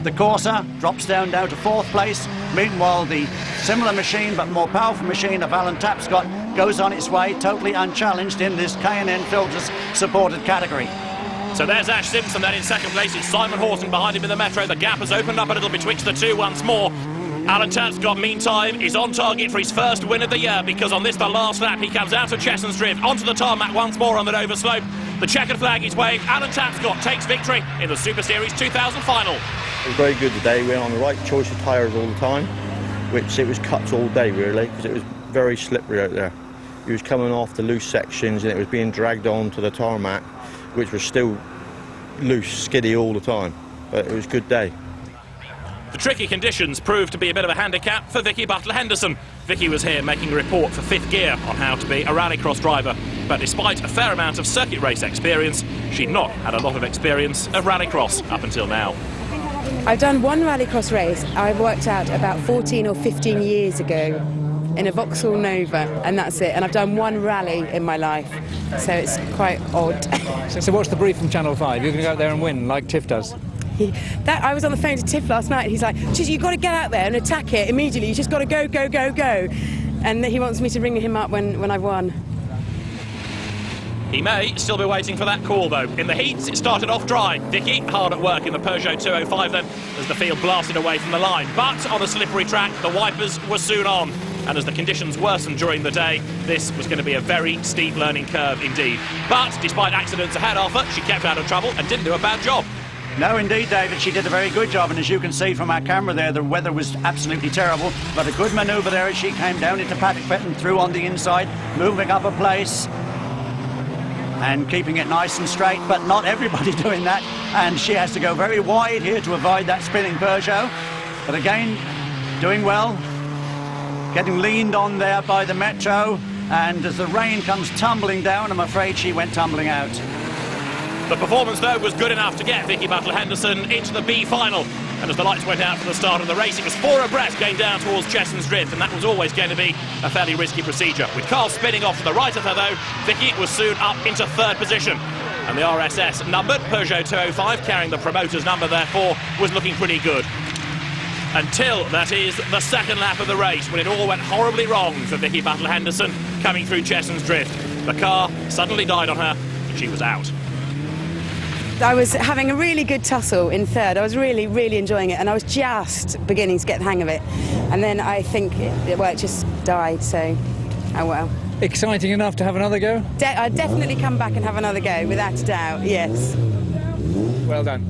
S23: the Corsa, drops down to fourth place. Meanwhile, the similar machine but more powerful machine of Alan Tapscott goes on its way, totally unchallenged in this K&N Filters supported category.
S8: So there's Ash Simpson then in second place. It's Simon Horton behind him in the Metro. The gap has opened up a little betwixt the two once more. Alan Tapscott, meantime, is on target for his first win of the year, because on this, the last lap, he comes out of Cheshunt's Drift onto the tarmac once more on the Dover slope. The checkered flag is waved. Alan Tapscott takes victory in the Super Series 2000 final.
S13: It was very good today. We went on the right choice of tyres all the time, which it was cuts all day really, because it was very slippery out there. He was coming off the loose sections and it was being dragged on to the tarmac, which was still loose, skiddy all the time. But it was a good day.
S8: The tricky conditions proved to be a bit of a handicap for Vicky Butler-Henderson. Vicky was here making a report for Fifth Gear on how to be a rallycross driver. But despite a fair amount of circuit race experience, she'd not had a lot of experience of rallycross up until now.
S5: I've done one rallycross race I worked out about 14 or 15 years ago in a Vauxhall Nova, and that's it. And I've done one rally in my life, so it's quite odd.
S22: So what's the brief from Channel 5? You're going to go out there and win like Tiff does?
S5: I was on the phone to Tiff last night. He's like, you've got to get out there and attack it immediately. You just got to go, go, go, go. And he wants me to ring him up when I've won.
S8: He may still be waiting for that call, though. In the heats, it started off dry. Vicky hard at work in the Peugeot 205 then, as the field blasted away from the line. But on a slippery track, the wipers were soon on. And as the conditions worsened during the day, this was going to be a very steep learning curve indeed. But despite accidents ahead of her, she kept out of trouble and didn't do a bad job.
S23: No, indeed, David, she did a very good job, and as you can see from our camera there, the weather was absolutely terrible, but a good manoeuvre there as she came down into Paddock Bend and through on the inside, moving up a place and keeping it nice and straight, but not everybody doing that, and she has to go very wide here to avoid that spinning Peugeot. But again, doing well, getting leaned on there by the Metro, and as the rain comes tumbling down, I'm afraid she went tumbling out.
S8: The performance, though, was good enough to get Vicky Butler-Henderson into the B final. And as the lights went out for the start of the race, it was four abreast going down towards Cheshunt's Drift, and that was always going to be a fairly risky procedure. With cars spinning off to the right of her, though, Vicky was soon up into third position. And the RSS numbered Peugeot 205, carrying the promoter's number, therefore, was looking pretty good. Until, that is, the second lap of the race, when it all went horribly wrong for Vicky Butler-Henderson coming through Cheshunt's Drift. The car suddenly died on her, and she was out.
S5: I was having a really good tussle in third. I was really, really enjoying it, and I was just beginning to get the hang of it. And then I think it just died, so oh well.
S22: Exciting enough to have another go?
S5: I'd definitely come back and have another go, without a doubt, yes.
S22: Well done.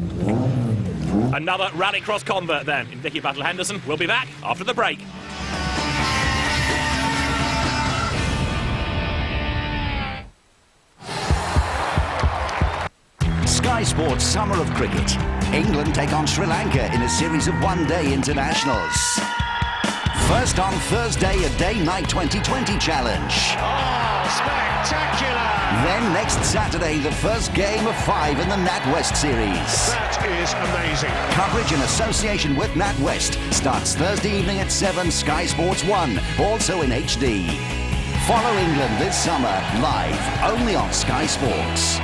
S8: Another rallycross convert then in Vicky Butler-Henderson. We'll be back after the break.
S7: Sky Sports Summer of Cricket. England take on Sri Lanka in a series of one-day internationals. First on Thursday, a day-night 2020 challenge.
S18: Oh, spectacular!
S7: Then next Saturday, the first game of 5 in the NatWest series.
S18: That is amazing.
S7: Coverage in association with NatWest starts Thursday evening at 7, Sky Sports 1, also in HD. Follow England this summer, live, only on Sky Sports.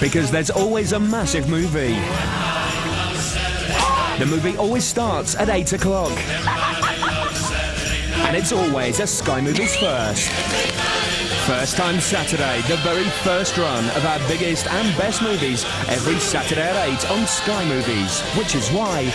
S27: Because there's always a massive movie. The movie always starts at 8 o'clock. And it's always a Sky Movies first. First time Saturday, the very first run of our biggest and best movies every Saturday at 8 on Sky Movies, which is why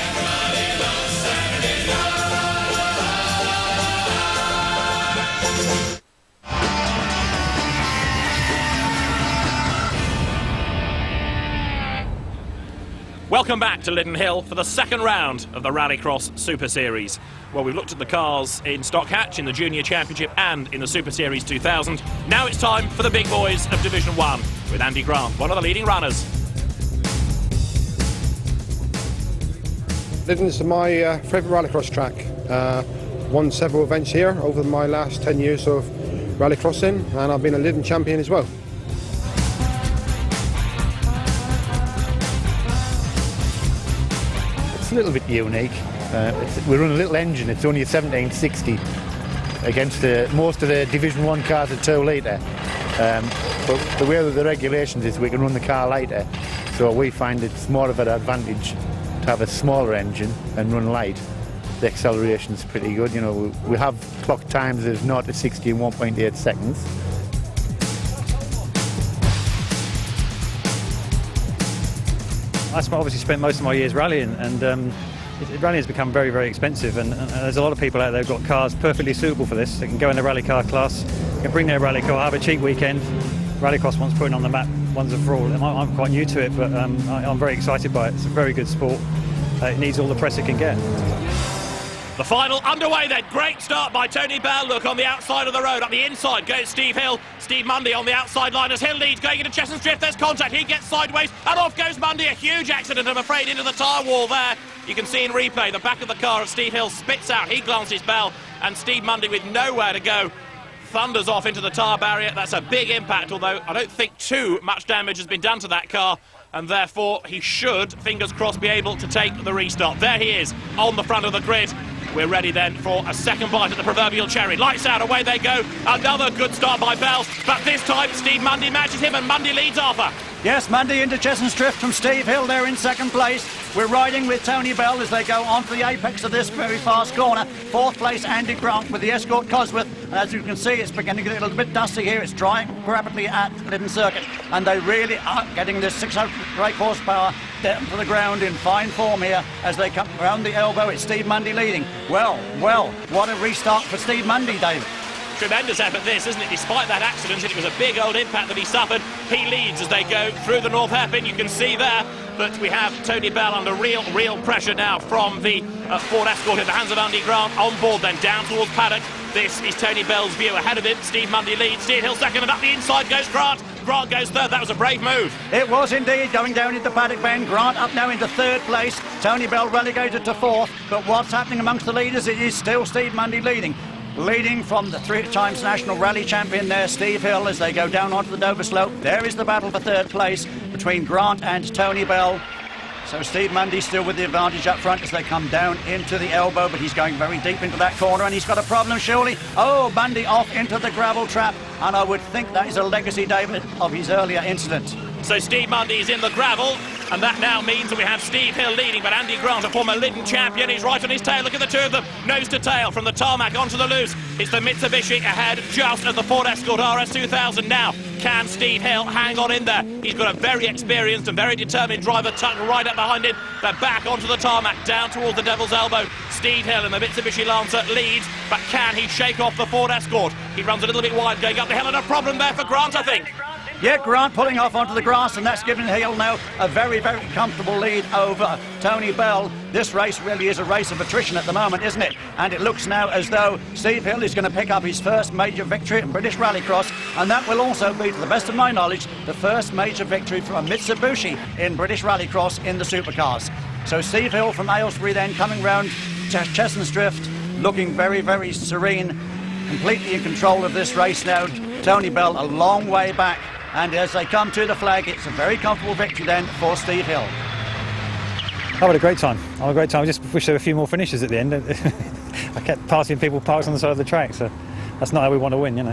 S8: Welcome back to Liddon Hill for the second round of the Rallycross Super Series. Well, we've looked at the cars in Stock Hatch, in the Junior Championship and in the Super Series 2000. Now it's time for the big boys of Division 1 with Andy Grant, one of the leading runners.
S21: Liddon's my favourite rallycross track. Won several events here over my last 10 years of rallycrossing, and I've been a Liddon champion as well.
S16: It's a little bit unique. We run a little engine. It's only a 1760 against most of the Division 1 cars are 2 litre. But the way that the regulations is we can run the car lighter, so we find it's more of an advantage to have a smaller engine and run light. The acceleration's pretty good. You know, we have clock times of 0 to 60 in 1.8 seconds. I obviously spent most of my years rallying, and rallying has become very, very expensive, and there's a lot of people out there who've got cars perfectly suitable for this. They can go in the rally car class, can bring their rally car, have a cheap weekend. Rallycross wants putting on the map once and for all. I'm quite new to it, but I'm very excited by it. It's a very good sport. It needs all the press it can get.
S8: The final underway then. Great start by Tony Bell. Look, on the outside of the road. Up the inside goes Steve Hill. Steve Mundy on the outside line as Hill leads, going into Cheshunt Drift. There's contact. He gets sideways and off goes Mundy. A huge accident, I'm afraid, into the tyre wall there. You can see in replay the back of the car as Steve Hill spits out. He glances Bell, and Steve Mundy, with nowhere to go, thunders off into the tyre barrier. That's a big impact, although I don't think too much damage has been done to that car, and therefore he should, fingers crossed, be able to take the restart. There he is on the front of the grid. We're ready then for a second bite at the proverbial cherry. Lights out, away they go. Another good start by Bell, but this time Steve Mundy matches him and Mundy leads Arthur.
S23: Yes, Mundy into Cheshunt Drift from Steve Hill there in second place. We're riding with Tony Bell as they go on to the apex of this very fast corner. Fourth place, Andy Grant with the Escort Cosworth. And as you can see, it's beginning to get a little bit dusty here. It's drying rapidly at Lyddon Circuit. And they really are getting this 600 brake horsepower down to the ground in fine form here as they come around the elbow. It's Steve Mundy leading. Well, what a restart for Steve Mundy, David.
S8: Tremendous effort this, isn't it? Despite that accident, it was a big old impact that he suffered. He leads as they go through the North Hairpin. You can see there that we have Tony Bell under real pressure now from the Ford Escort in the hands of Andy Grant. On board then, down towards paddock. This is Tony Bell's view. Ahead of him, Steve Mundy leads. Steve Hill second, and up the inside goes Grant. Grant goes third. That was a brave move.
S23: It was indeed, going down into paddock bend. Grant up now into third place. Tony Bell relegated to fourth. But what's happening amongst the leaders? It is still Steve Mundy leading. Leading from the 3 times national rally champion there, Steve Hill, as they go down onto the Dover slope. There is the battle for third place between Grant and Tony Bell. So Steve Mundy still with the advantage up front as they come down into the elbow, but he's going very deep into that corner and he's got a problem, surely. Oh, Mundy off into the gravel trap, and I would think that is a legacy, David, of his earlier incident.
S8: So Steve Mundy is in the gravel, and that now means that we have Steve Hill leading, but Andy Grant, a former Lyddon champion, he's right on his tail. Look at the two of them, nose to tail, from the tarmac onto the loose. It's the Mitsubishi ahead, just as the Ford Escort RS 2000 now. Can Steve Hill hang on in there? He's got a very experienced and very determined driver tucked right up behind him. They're back onto the tarmac, down towards the Devil's Elbow. Steve Hill in the Mitsubishi Lancer leads, but can he shake off the Ford Escort? He runs a little bit wide going up the hill, and a problem there for Grant, I think.
S23: Yeah, Grant pulling off onto the grass, and that's given Hill now a very comfortable lead over Tony Bell. This race really is a race of attrition at the moment, isn't it? And it looks now as though Steve Hill is going to pick up his first major victory in British Rallycross, and that will also be, to the best of my knowledge, the first major victory for a Mitsubishi in British Rallycross in the supercars. So Steve Hill from Aylesbury then coming round Cheshunt Drift, looking very serene, completely in control of this race now. Tony Bell a long way back. And as they come to the flag, it's a very comfortable victory then for Steve Hill.
S4: I had a great time. I just wish there were a few more finishes at the end. I kept passing people parked on the side of the track, so that's not how we want to win, you know.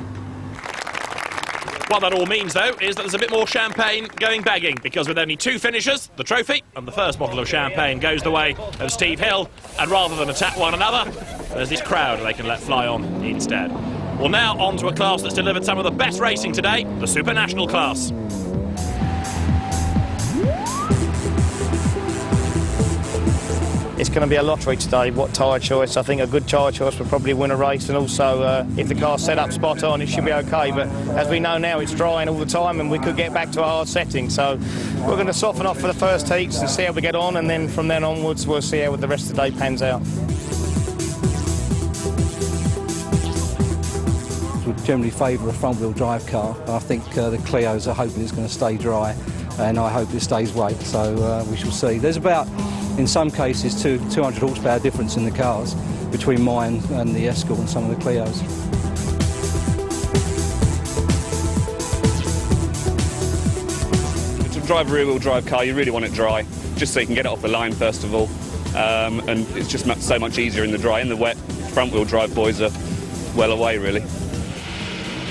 S8: What that all means, though, is that there's a bit more champagne going bagging, because with only 2 finishers, the trophy and the first bottle of champagne goes the way of Steve Hill, and rather than attack one another, there's this crowd they can let fly on instead. Well, now on to a class that's delivered some of the best racing today, the Super National class.
S20: It's going to be a lottery today, what tyre choice. I think a good tyre choice will probably win a race, and also if the car's set up spot on, it should be okay. But as we know now, it's drying all the time and we could get back to a hard setting. So we're going to soften off for the first heats and see how we get on, and then from then onwards we'll see how the rest of the day pans out.
S22: Would generally favour a front-wheel drive car. I think the Clios are hoping it's going to stay dry, and I hope it stays wet, so we shall see. There's about, in some cases, 200 horsepower difference in the cars between mine and the Escort and some of the Clios.
S6: To drive a rear-wheel drive car, you really want it dry, just so you can get it off the line first of all, and it's just so much easier in the dry. In the wet, front-wheel drive boys are well away, really.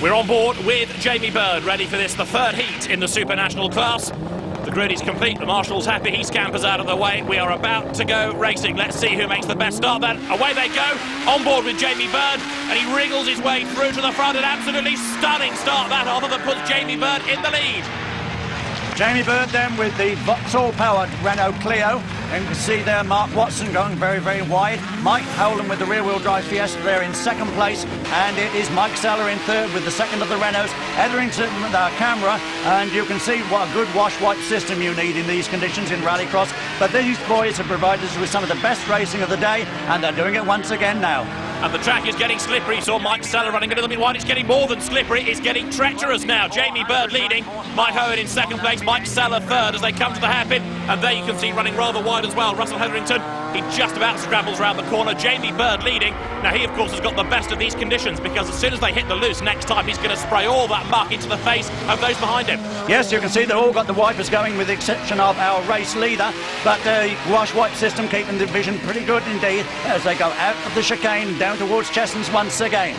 S8: We're on board with Jamie Bird, ready for this, the third heat in the Super National class. The grid is complete, the marshal's happy, he scampers out of the way. We are about to go racing. Let's see who makes the best start then. Away they go, on board with Jamie Bird, and he wriggles his way through to the front. An absolutely stunning start that Arthur, that puts Jamie Bird in the lead.
S23: Jamie Bird then with the Vauxhall-powered Renault Clio And you can see there Mark Watson going very, very wide. Mike Howland with the rear-wheel drive Fiesta there in second place. And it is Mike Seller in third with the second of the Renaults. Etherington with our camera. And you can see what a good wash-wipe system you need in these conditions in Rallycross. But these boys have provided us with some of the best racing of the day. And they're doing it once again now.
S8: And the track is getting slippery. Saw Mike Seller running a little bit wide. It's getting more than slippery. It's getting treacherous now. Jamie Bird leading. Mike Owen in second place. Mike Seller third as they come to the hairpin. And there you can see running rather wide as well. Russell Hetherington, he just about scrambles around the corner. Jamie Bird leading. Now he, of course, has got the best of these conditions because as soon as they hit the loose next time, he's going to spray all that muck into the face of those behind him.
S23: Yes, you can see they've all got the wipers going with the exception of our race leader. But the wash-wipe system keeping the vision pretty good indeed as they go out of the chicane down towards Chessons once again.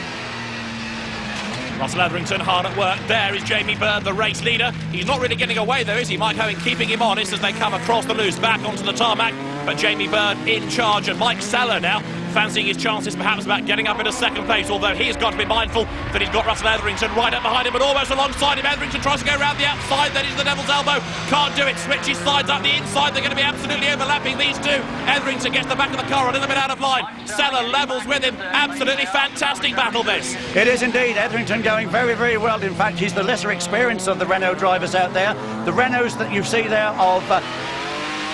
S8: Russell Etherington hard at work. There is Jamie Bird, the race leader. He's not really getting away though, is he? Mike Owen keeping him honest as they come across the loose back onto the tarmac. But Jamie Bird in charge, and Mike Seller now fancying his chances perhaps about getting up into second place, although he's got to be mindful that he's got Russell Etherington right up behind him but almost alongside him. Etherington tries to go around the outside, then he's the devil's elbow, can't do it, switches sides up the inside. They're going to be absolutely overlapping, these two. Etherington gets the back of the car a little bit out of line. Seller levels with him. Absolutely fantastic battle this.
S23: It is indeed. Etherington going very, very well. In fact, he's the lesser experience of the Renault drivers out there. The Renaults that you see there of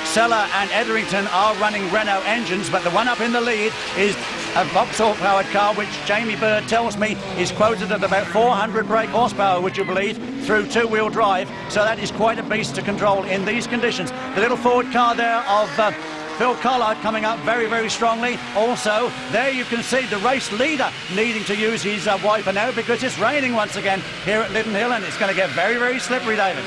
S23: Seller and Etherington are running Renault engines, but the one up in the lead is a Vauxhall-powered car, which Jamie Bird tells me is quoted at about 400 brake horsepower, would you believe, through two-wheel drive. So that is quite a beast to control in these conditions. The little Ford car there of Phil Collard coming up very, very strongly. Also, there you can see the race leader needing to use his wiper now because it's raining once again here at Liddon Hill and it's going to get very, very slippery, David.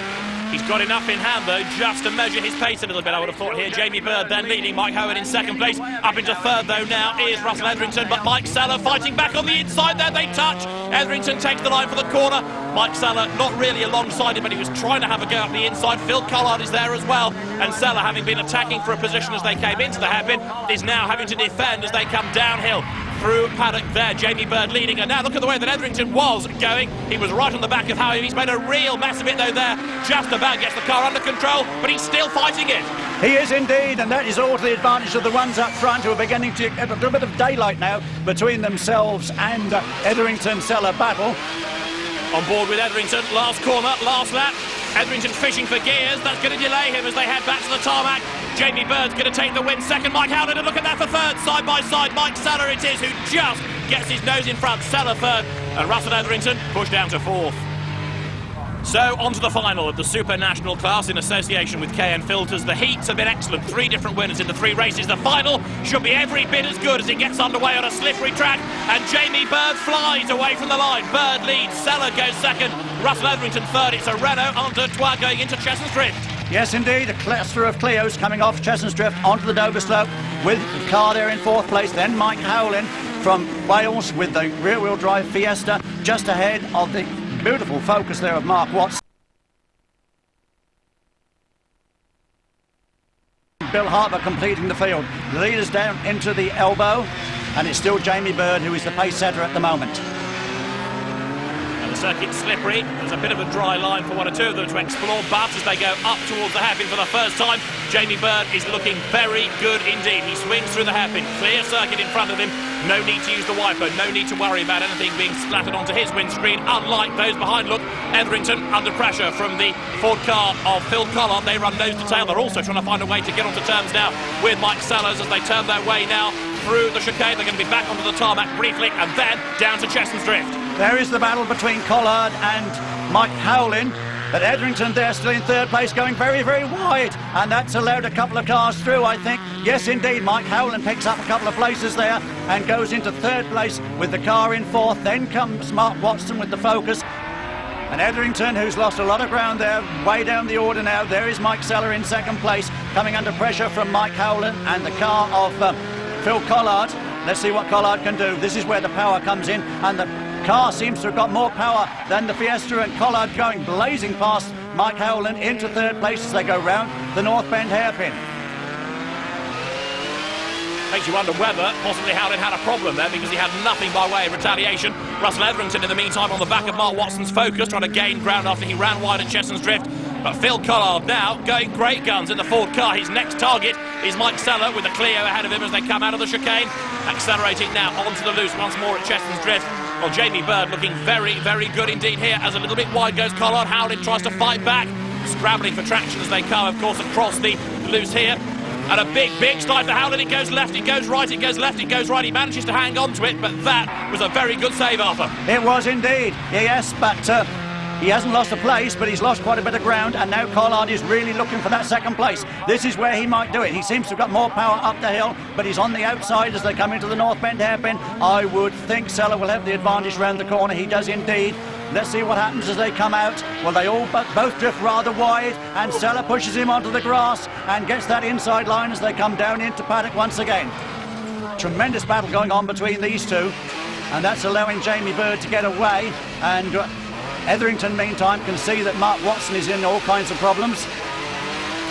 S8: He's got enough in hand, though, just to measure his pace a little bit, I would have thought here. Jamie Bird then leading, Mike Howard in second place. Up into third, though, now is Russell Etherington, but Mike Seller fighting back on the inside there. They touch. Etherington takes the line for the corner. Mike Seller not really alongside him, but he was trying to have a go up the inside. Phil Collard is there as well. And Seller, having been attacking for a position as they came into the hairpin, is now having to defend as they come downhill. Through paddock there, Jamie Bird leading, and now look at the way that Etherington was going. He was right on the back of Howie. He's made a real mess of it though there. Just about gets the car under control, but he's still fighting it.
S23: He is indeed, and that is all to the advantage of the ones up front who are beginning to get a little bit of daylight now between themselves and Etherington-Seller battle.
S8: On board with Etherington, last corner, last lap. Etherington fishing for gears. That's going to delay him as they head back to the tarmac. Jamie Bird's going to take the win. Second, Mike Howland, and look at that for third. Side by side, Mike Seller it is, who just gets his nose in front. Seller third, and Russell Etherington pushed down to fourth. So, on to the final of the Super National class in association with KN Filters. The heats have been excellent. 3 different winners in the 3 races. The final should be every bit as good as it gets underway on a slippery track. And Jamie Bird flies away from the line. Bird leads. Seller goes second. Russell Etherington third. It's a Renault under Trois going into Chessons Drift.
S23: Yes, indeed. A cluster of Clios coming off Chessons Drift onto the Dover slope with the car there in 4th place. Then Mike Howland from Wales with the rear-wheel drive Fiesta just ahead of the beautiful focus there of Mark Watts. Bill Harper completing the field. The leader's down into the elbow, and it's still Jamie Bird who is the pace setter at the moment.
S8: And the circuit's slippery. There's a bit of a dry line for 1 or 2 of them to explore, but as they go up towards the hairpin for the first time, Jamie Bird is looking very good indeed. He swings through the hairpin, clear circuit in front of him. No need to use the wiper, no need to worry about anything being splattered onto his windscreen, unlike those behind. Look, Etherington under pressure from the Ford car of Phil Collard. They run nose to tail. They're also trying to find a way to get onto terms now with Mike Sellers as they turn their way now through the chicane. They're going to be back onto the tarmac briefly and then down to Chessons Drift.
S23: There is the battle between Collard and Mike Howland. But Etherington there still in 3rd place, going very, very wide, and that's allowed a couple of cars through, I think. Yes, indeed, Mike Howland picks up a couple of places there and goes into 3rd place with the car in 4th. Then comes Mark Watson with the Focus. And Etherington, who's lost a lot of ground there, way down the order now. There is Mike Seller in 2nd place, coming under pressure from Mike Howland and the car of Phil Collard. Let's see what Collard can do. This is where the power comes in, and the car seems to have got more power than the Fiesta, and Collard going blazing past Mike Howland into 3rd place as they go round the North Bend hairpin.
S8: Makes you wonder whether possibly Howland had a problem there because he had nothing by way of retaliation. Russell Etherington in the meantime on the back of Mark Watson's Focus, trying to gain ground after he ran wide at Chessons Drift. But Phil Collard now going great guns in the Ford car. His next target is Mike Seller with the Clio ahead of him as they come out of the chicane. Accelerating now onto the loose once more at Cheston's Drift. Well, Jamie Bird looking very, very good indeed here as a little bit wide goes Collard. Howlin tries to fight back, scrabbling for traction as they come, of course, across the loose here. And a big, big slide for Howlin. It goes left, it goes right, it goes left, it goes right. He manages to hang on to it, but that was a very good save, Arthur.
S23: It was indeed, yes, but he hasn't lost a place, but he's lost quite a bit of ground, and now Collard is really looking for that second place. This is where he might do it. He seems to have got more power up the hill, but he's on the outside as they come into the North Bend hairpin. I would think Seller will have the advantage round the corner. He does indeed. Let's see what happens as they come out. Well, they all both drift rather wide, and Seller pushes him onto the grass and gets that inside line as they come down into paddock once again. Tremendous battle going on between these two, and that's allowing Jamie Bird to get away, and Etherington, meantime, can see that Mark Watson is in all kinds of problems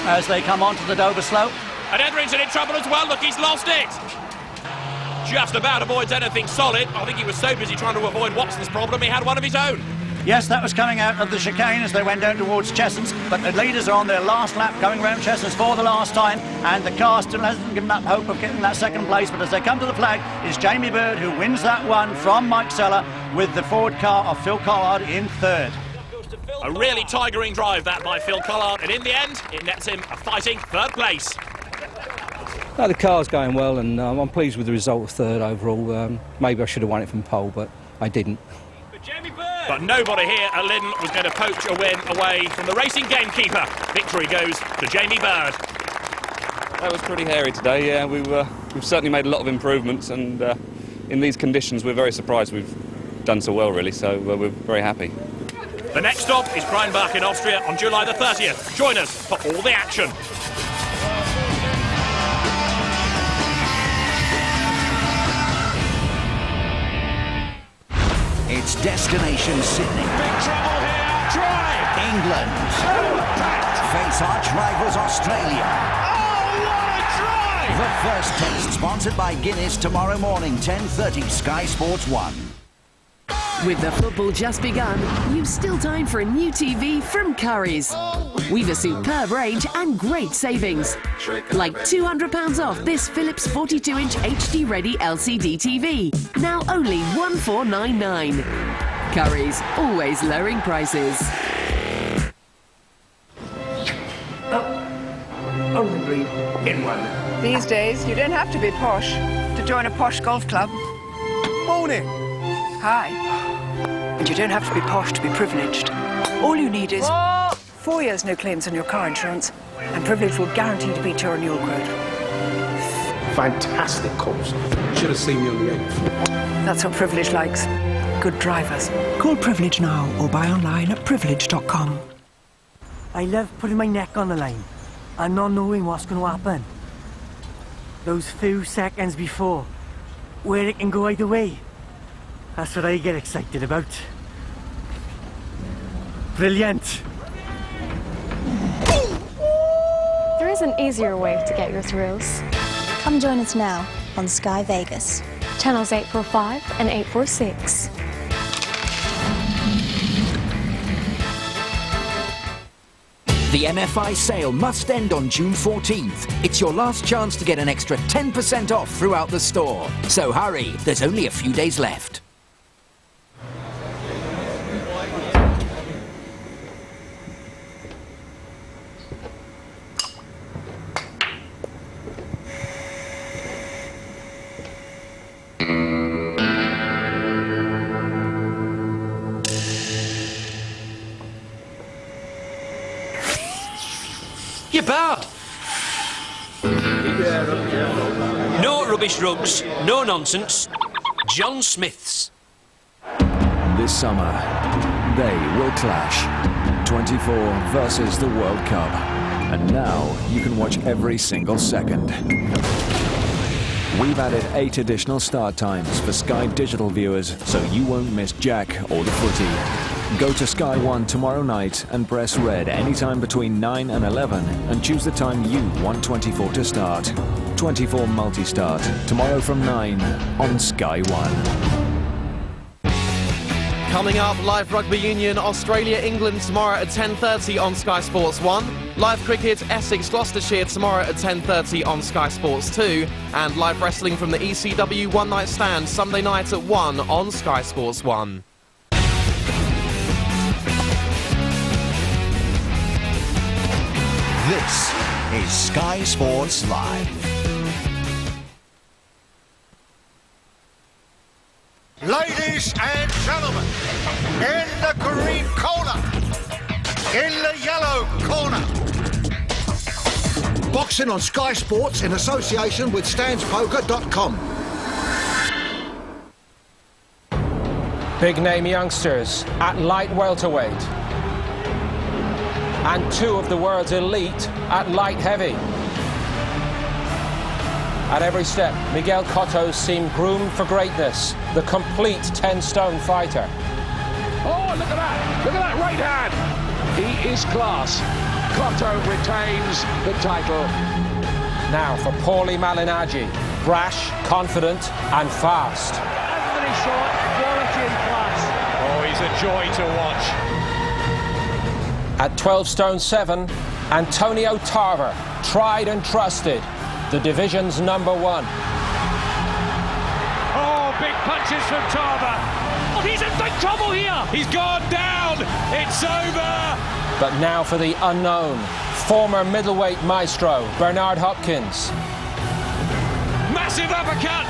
S23: as they come onto the Dover slope.
S8: And Etherington in trouble as well. Look, he's lost it. Just about avoids anything solid. I think he was so busy trying to avoid Watson's problem, he had one of his own.
S23: Yes, that was coming out of the chicane as they went down towards Chessons, but the leaders are on their last lap going round Chessons for the last time, and the car still hasn't given up hope of getting that second place, but as they come to the flag, it's Jamie Bird who wins that one from Mike Seller with the Ford car of Phil Collard in third.
S8: A really tigering drive that by Phil Collard, and in the end, it nets him a fighting third place.
S22: No, the car's going well, and I'm pleased with the result of third overall. Maybe I should have won it from pole, but I didn't.
S8: But nobody here at Lyddon was going to poach a win away from the racing gamekeeper. Victory goes to Jamie Bird.
S6: That was pretty hairy today, yeah. We've certainly made a lot of improvements, and in these conditions we're very surprised we've done so well, really, so we're very happy.
S8: The next stop is Kreinbach in Austria on July the 30th. Join us for all the action.
S7: It's destination Sydney.
S18: Big trouble here. Drive.
S7: England. Face arch rivals Australia.
S18: Oh, what a drive!
S7: The first test sponsored by Guinness tomorrow morning, 10:30, Sky Sports 1.
S2: With the football just begun, you've still time for a new TV from Currys. We've a superb range and great savings. Like £200 off this Philips 42-inch HD-ready LCD TV. Now only $1,499. Currys, always lowering prices.
S3: Only in one.
S9: These days, you don't have to be posh to join a posh golf club.
S3: Morning.
S9: Hi. And you don't have to be posh to be privileged. All you need is 4 years no claims on your car insurance, and Privilege will guarantee to beat your renewal quote.
S3: Fantastic course. Should have seen me on the 8th.
S9: That's what Privilege likes. Good drivers. Call Privilege now or buy online at privilege.com.
S10: I love putting my neck on the line and not knowing what's going to happen. Those few seconds before, where it can go either way. That's what I get excited about. Brilliant.
S12: There is an easier way to get your thrills. Come join us now on Sky Vegas. Channels 845 and 846.
S17: The MFI sale must end on June 14th. It's your last chance to get an extra 10% off throughout the store. So hurry, there's only a few days left.
S19: You're bad. No rubbish rugs, no nonsense. John Smith's.
S28: This summer, they will clash. 24 versus the World Cup. And now you can watch every single second. We've added 8 additional start times for Sky Digital viewers, so you won't miss Jack or the footy. Go to Sky One tomorrow night and press red anytime between 9 and 11 and choose the time you want 24 to start. 24 multi-start, tomorrow from 9 on Sky One.
S1: Coming up, live rugby union Australia-England tomorrow at 10:30 on Sky Sports 1. Live cricket Essex-Gloucestershire tomorrow at 10:30 on Sky Sports 2. And live wrestling from the ECW One Night Stand Sunday night at 1 on Sky Sports 1.
S7: This is Sky Sports Live.
S18: Ladies and gentlemen, in the green corner, in the yellow corner.
S11: Boxing on Sky Sports in association with StanzPoker.com.
S13: Big name youngsters at light welterweight. And two of the world's elite at light heavy. At every step, Miguel Cotto seemed groomed for greatness, the complete 10-stone fighter.
S14: Oh, look at that! Look at that right hand! He is class. Cotto retains the title.
S13: Now for Paulie Malignaggi, brash, confident and fast.
S14: Anthony Short, quality and class. Oh, he's a joy to watch.
S13: At 12 stone 7, Antonio Tarver, tried and trusted, the division's #1.
S14: Oh, big punches from Tarver. Oh, he's in big trouble here. He's gone down. It's over.
S13: But now for the unknown, former middleweight maestro, Bernard Hopkins.
S14: Massive uppercut.